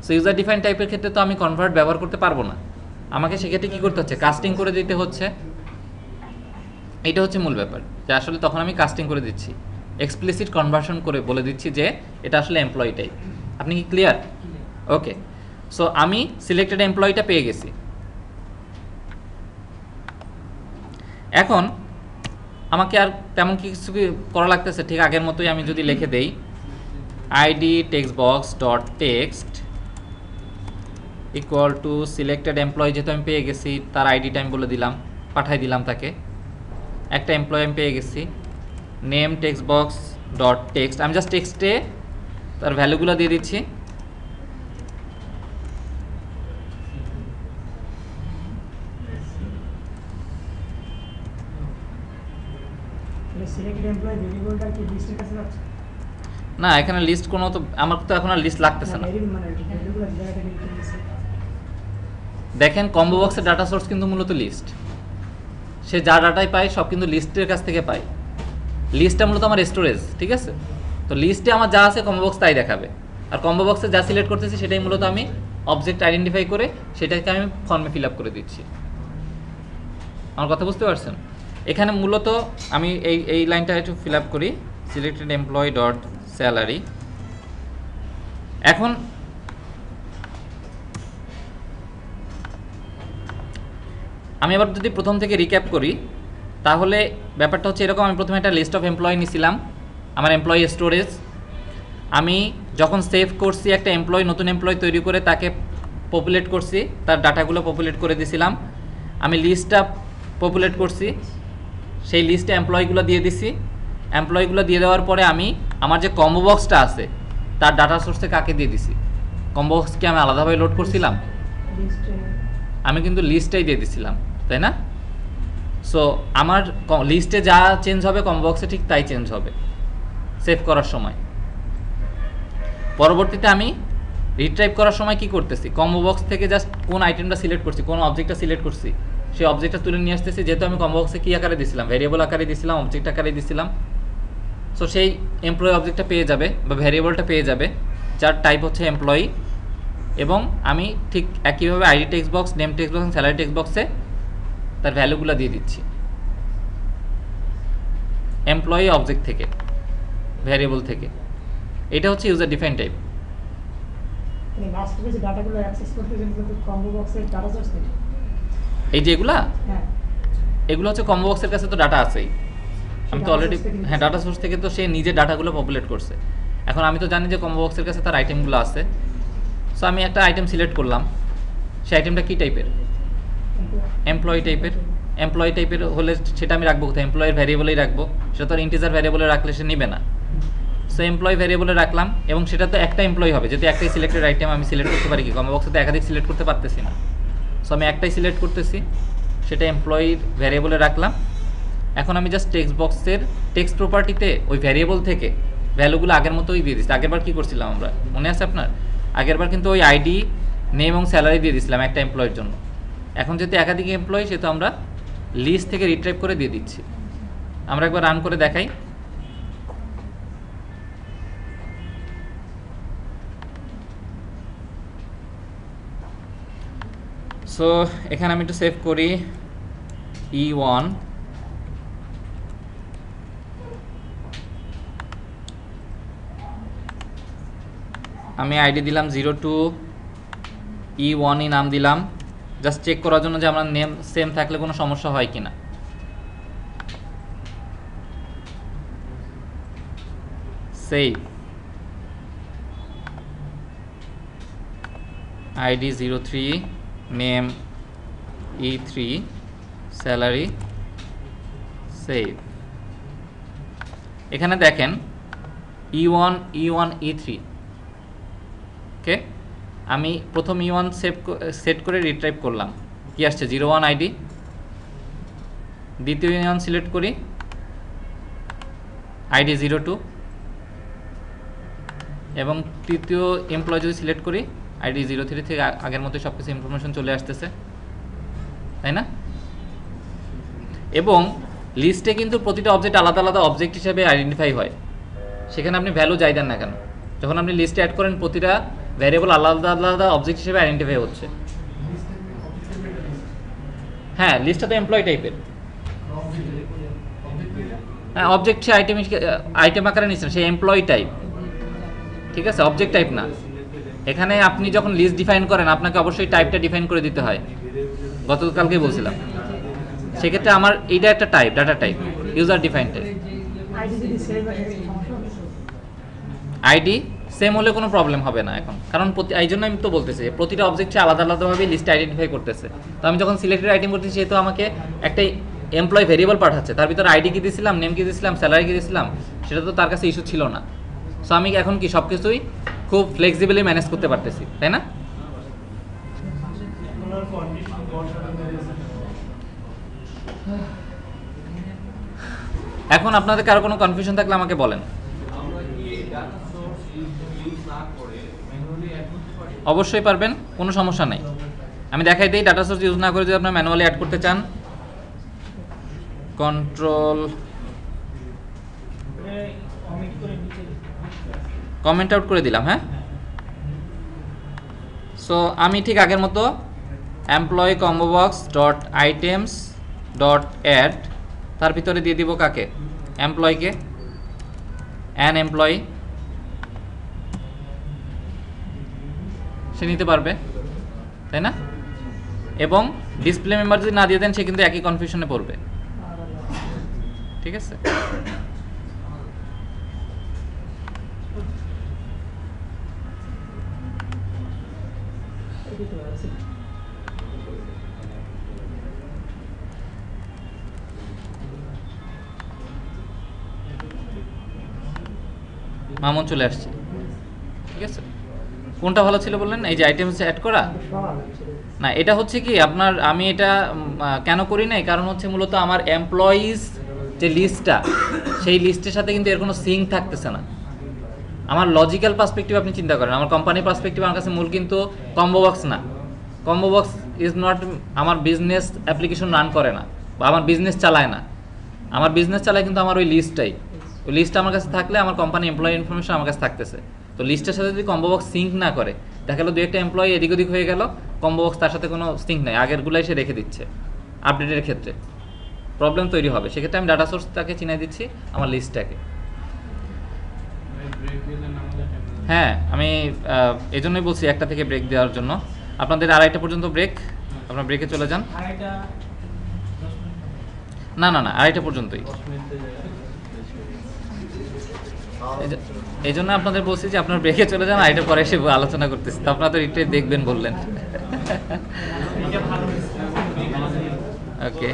সো ইউজার ডিফাইন টাইপের ক্ষেত্রে তো আমি কনভার্ট ব্যবহার করতে পারবো না, আমাকে সেক্ষেত্রে কী করতে হচ্ছে, কাস্টিং করে দিতে হচ্ছে। এটা হচ্ছে মূল ব্যাপার, যে আসলে তখন আমি কাস্টিং করে দিচ্ছি। এক্সপ্লিসিট কনভার্সন করে বলে দিচ্ছি যে এটা আসলে এমপ্লয়ি টাইপ। আপনি কি ক্লিয়ার? ওকে, সো আমি সিলেক্টেড এমপ্লয়িটা পেয়ে গেছি। এখন আমাকে আর তেমন কিছু করা লাগতেছে, ঠিক আগের মতোই আমি যদি লিখে দেই ID text box dot text equal to selected employee, যেহেতু আমি পেয়ে গেছি তার আইডিটা আমি বলে দিলাম, পাঠাই দিলাম তাকে। একটা এমপ্লয়ি আমি পেয়ে গেছি, name text box dot text, আমি জাস্ট টেক্সটে তার ভ্যালুগুলো দিয়ে দিচ্ছি। সিলেক্টেড এমপ্লয়ি ভেরিয়েবলটা কি লিস্টের কাছে যাচ্ছে? না, এখানে লিস্ট কোনো তো আমার তো এখন আর লিস্ট লাগতেছে না। মানে ভ্যালুগুলো জায়গাটা লিখে দিয়েছে। দেখেন কম্বো বক্সের ডাটা সোর্স কিন্তু মূলত লিস্ট, সে যা ডাটাই পায় সব কিন্তু লিস্টের কাছ থেকে পায়। লিস্টটা মূলত আমার স্টোরেজ, ঠিক আছে? তো লিস্টে আমার যা আছে কম্বো বক্স তাই দেখাবে, আর কম্বো বক্সে যা সিলেক্ট করতেছি সেটাই মূলত আমি অবজেক্ট আইডেন্টিফাই করে সেটাকে আমি ফর্মে ফিল আপ করে দিচ্ছি। আমার কথা বুঝতে পারছেন? এখানে মূলত আমি এই লাইনটা একটু ফিল আপ করি, সিলেক্টেড এমপ্লয়ি ডট স্যালারি। এখন আমি আবার যদি প্রথম থেকে রিক্যাপ করি তাহলে ব্যাপারটা হচ্ছে এরকম, আমি প্রথমে একটা লিস্ট অফ এমপ্লয়ি নিয়েছিলাম, আমার এমপ্লয়ি স্টোরেজ। আমি যখন সেভ করছি একটা এমপ্লয়ি, নতুন এমপ্লয়ি তৈরি করে তাকে পপুলেট করছি, তার ডাটাগুলো পপুলেট করে দিয়েছিলাম। আমি লিস্টটা পপুলেট করছি, সেই লিস্টে এমপ্লয়িগুলো দিয়ে দিছি। এমপ্লয়িগুলো দিয়ে দেওয়ার পরে আমি আমার যে কম্বো বক্সটা আছে তার ডাটা সোর্সে কাকে দিয়ে দিছি? কম্বো বক্সকে আমি আলাদাভাবে লোড করছিলাম? আমি কিন্তু লিস্টটাই দিয়ে দিছিলাম, তাই না? সো আমার লিস্টে যা চেঞ্জ হবে কম্বো বক্সে ঠিক তাই চেঞ্জ হবে সেভ করার সময়। পরবর্তীতে আমি রিট্রাইভ করার সময় কি করতেছি, কম্বো বক্স থেকে জাস্ট কোন আইটেমটা সিলেক্ট করছি, কোন অবজেক্টটা সিলেক্ট করছি, সেই অবজেক্টটা তুলে নিয়ে আসতেছি। যেহেতু আমি কম্বো বক্সে কী আকারে দিছিলাম, ভ্যারিয়েবল আকারে দিছিলাম, অবজেক্ট আকারে দিছিলাম। সো সেই এমপ্লয়ি অবজেক্টটা পেয়ে যাবে বা ভ্যারিয়েবলটা পেয়ে যাবে যার টাইপ হচ্ছে এমপ্লয়ি, এবং আমি ঠিক একইভাবে ID text box, name text box, salary text বক্সে তার ভ্যালুগুলো দিয়ে দিচ্ছি এমপ্লয়ি অবজেক্ট থেকে, ভ্যারিয়েবল থেকে। এটা হচ্ছে ইউজার ডিফাইন টাইপ। মানে লাস্ট পেজে ডাটাগুলো অ্যাক্সেস করতে গেলে কিন্তু কম্বো বক্সের ডাটা সোর্স থেকে। এই যে এগুলা, হ্যাঁ, এগুলো হচ্ছে কম্বো বক্সের কাছে তো ডাটা আছেই, আমি তো data অলরেডি, source থেকে হ্যাঁ, ডাটা সোর্স থেকে তো সে নিজে ডাটাগুলো পপুলেট করছে। এখন আমি তো জানি যে কম্বো বক্সের কাছে তার আইটেমগুলো আছে। সো আমি একটা আইটেম সিলেক্ট করলাম, সেই আইটেমটা কী টাইপের? এমপ্লয়ি টাইপের। এমপ্লয়ি টাইপের হলে সেটা আমি রাখবো কোথায়? এমপ্লয়ের ভ্যারিয়েবলেই রাখবো, সেটা তো আর ইন্টিজার ভ্যারিয়েবলে রাখলে সে নেবে না। সো এমপ্লয়ি ভ্যারিয়েবলে রাখলাম, এবং সেটা তো একটা এমপ্লয়ি হবে, যেহেতু একটাই সিলেক্টেড আইটেম। আমি সিলেক্ট করতে পারি কি? কম্বো বক্সে তো একাধিক সিলেক্ট করতে পারতেছি না। সো আমি একটাই সিলেক্ট করতেছি, সেটা এমপ্লয়ির ভ্যারিয়েবলে রাখলাম। এখন আমি জাস্ট টেক্সট বক্সের টেক্সট প্রপার্টিতে ওই ভ্যারিয়েবল থেকে ভ্যালুগুলো আগের মতোই দিয়ে দিচ্ছি। আগেরবার কী করছিলাম আমরা, মনে আছে আপনার? আগেরবার কিন্তু ওই আইডি, নেম এবং স্যালারি দিয়ে দিয়েছিলাম একটা এমপ্লয়ের জন্য। এখন যেহেতু একাধিক এমপ্লয়ি, সেহেতু আমরা লিস্ট থেকে রিট্রাইভ করে দিয়ে দিচ্ছি। আমরা একবার রান করে দেখাই। সো এখানে আমি একটু সেভ করি, E1, আমি আইডি দিলাম 02, E1ই নাম দিলাম, জাস্ট চেক করার জন্য যে আমার নেম সেম থাকলে কোনো সমস্যা হয় কিনা। Save, ID 03, name E3, salary, save. এখানে দেখেন E1, E1, E3, ওকে। আমি প্রথম E1 সেট করে রিট্রাইভ করলাম, কি আসছে? 01 আইডি। দ্বিতীয় E1 সিলেক্ট করি, আইডি 02, এবং তৃতীয় এমপ্লয় যদি সিলেক্ট করি আইডি 03 থেকে আগের মতো সব কিছু ইনফরমেশন চলে আসতেছে, তাই না? এবং লিস্টে কিন্তু প্রতিটা অবজেক্ট আলাদা আলাদা অবজেক্ট হিসেবে আইডেন্টিফাই হয়। সেখানে আপনি ভ্যালু যাই দেন না কেন, যখন আপনি লিস্টে অ্যাড করেন প্রতিটা ভ্যারিয়েবল আলাদা আলাদা অবজেক্ট হিসেবে আইডেন্টিফাই হচ্ছে। হ্যাঁ, লিস্টটা তো এমপ্লয়ি টাইপের। হ্যাঁ, অবজেক্ট সে আইটেম আকারে নিচ্ছেন, সেই এমপ্লয়ি টাইপ, ঠিক আছে, অবজেক্ট টাইপ না। এখানে আপনি যখন লিস্ট ডিফাইন করেন আপনাকে অবশ্যই টাইপটা ডিফাইন করে দিতে হয়, গতকালকেই বলছিলাম। সেক্ষেত্রে আমার এইটা একটা type, data type, user define type. ID যদি সেভ হয় সমস্যা হবে? আইডি সেম হলে কোনো প্রবলেম হবে না এখন, কারণ এই জন্য আমি তো বলতেছি প্রতিটা অবজেক্টে আলাদা আলাদাভাবে লিস্ট আইডেন্টিফাই করতেছে। তো আমি যখন সিলেক্টেড আইটেম করতেছি সেহেতু আমাকে একটা এমপ্লয় ভেরিয়েবল পাঠাচ্ছে, তার ভিতরে আইডি কি দিয়েছিলাম, নেম কি দিয়েছিলাম, স্যালারি কি দিয়েছিলাম, সেটা তো তার কাছে ইস্যু ছিল না। সো আমি এখন কি সব কিছুই খুব ফ্লেক্সিবলি ম্যানেজ করতে পারতেছি, তাই না? এখন আপনাদের কারো কোনো কনফিউশন থাকলে আমাকে বলেন। অবশ্যই পারবেন, কোনো সমস্যা নেই। আমি দেখাই দিই, ডাটা সোর্স ইউজ না করে যদি আপনার ম্যানুয়ালি অ্যাড করতে চান, কন্ট্রোল কমেন্ট আউট করে দিলাম। হ্যাঁ, সো আমি ঠিক আগের মতো employee combo box dot items dot add, তার ভিতরে দিয়ে দিব কাকে, এমপ্লয়িকে, অ্যান এমপ্লয়ি, সে নিতে পারবে, তাই না? এবং ডিসপ্লে মেম্বার যদি না দিয়ে দেন সে কিন্তু একই কনফিউশনে পড়বে, ঠিক আছে? মামুন চলে আসছে, ঠিক আছে। কোনটা ভালো ছিল বললেন, এই যে আইটেমস অ্যাড করা? না, এটা হচ্ছে কি আপনার, আমি এটা কেন করি নাই, কারণ হচ্ছে মূলত আমার এমপ্লয়িজ যে লিস্টটা, সেই লিস্টের সাথে কিন্তু এর কোনো সিঙ্ক থাকতেছে না। আমার লজিক্যাল পার্সপেক্টিভ আপনি চিন্তা করেন, আমার কোম্পানির পার্সপেক্টিভ আমার কাছে মূল কিন্তু কম্বো বক্স না। কম্বো বক্স ইজ নট, আমার বিজনেস অ্যাপ্লিকেশন রান করে না বা আমার বিজনেস চালায় না। আমার বিজনেস চালায় কিন্তু আমার ওই লিস্টটাই, ওই লিস্টটা আমার কাছে থাকলে আমার কোম্পানি এমপ্লয়ি ইনফরমেশন আমার কাছে থাকতেছে। তো লিস্টের সাথে যদি কম্বো বক্স সিঙ্ক না করে, দেখা গেলো দু একটা এমপ্লয়ি এদিক ওদিক হয়ে গেল, কম্বো বক্স তার সাথে কোনো সিঙ্ক নাই, আগেরগুলাই সে রেখে দিচ্ছে, আপডেটের ক্ষেত্রে প্রবলেম তৈরি হবে। সেক্ষেত্রে আমি ডাটা সোর্সটাকে চিনাই দিচ্ছি আমার লিস্টটাকে। হ্যাঁ, আমি এই জন্যই বলছি একটা থেকে ব্রেক দেওয়ার জন্য। আপনাদের 2:30 পর্যন্ত ব্রেক, আপনার ব্রেকে চলে যান। না না না, 2:30 পর্যন্তই। এই জন্য আপনাদের বলছি যে আপনার ব্রেকে চলে যান, 2:30 পরে এসে আলোচনা করতেছি। তো আপনারা তো একটু দেখবেন বললেন। ওকে,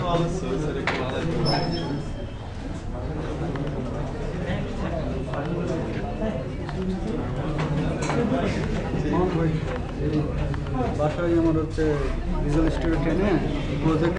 বাসায় আমার হচ্ছে ভিজুয়াল স্টুডিও টেনে প্রজেক্ট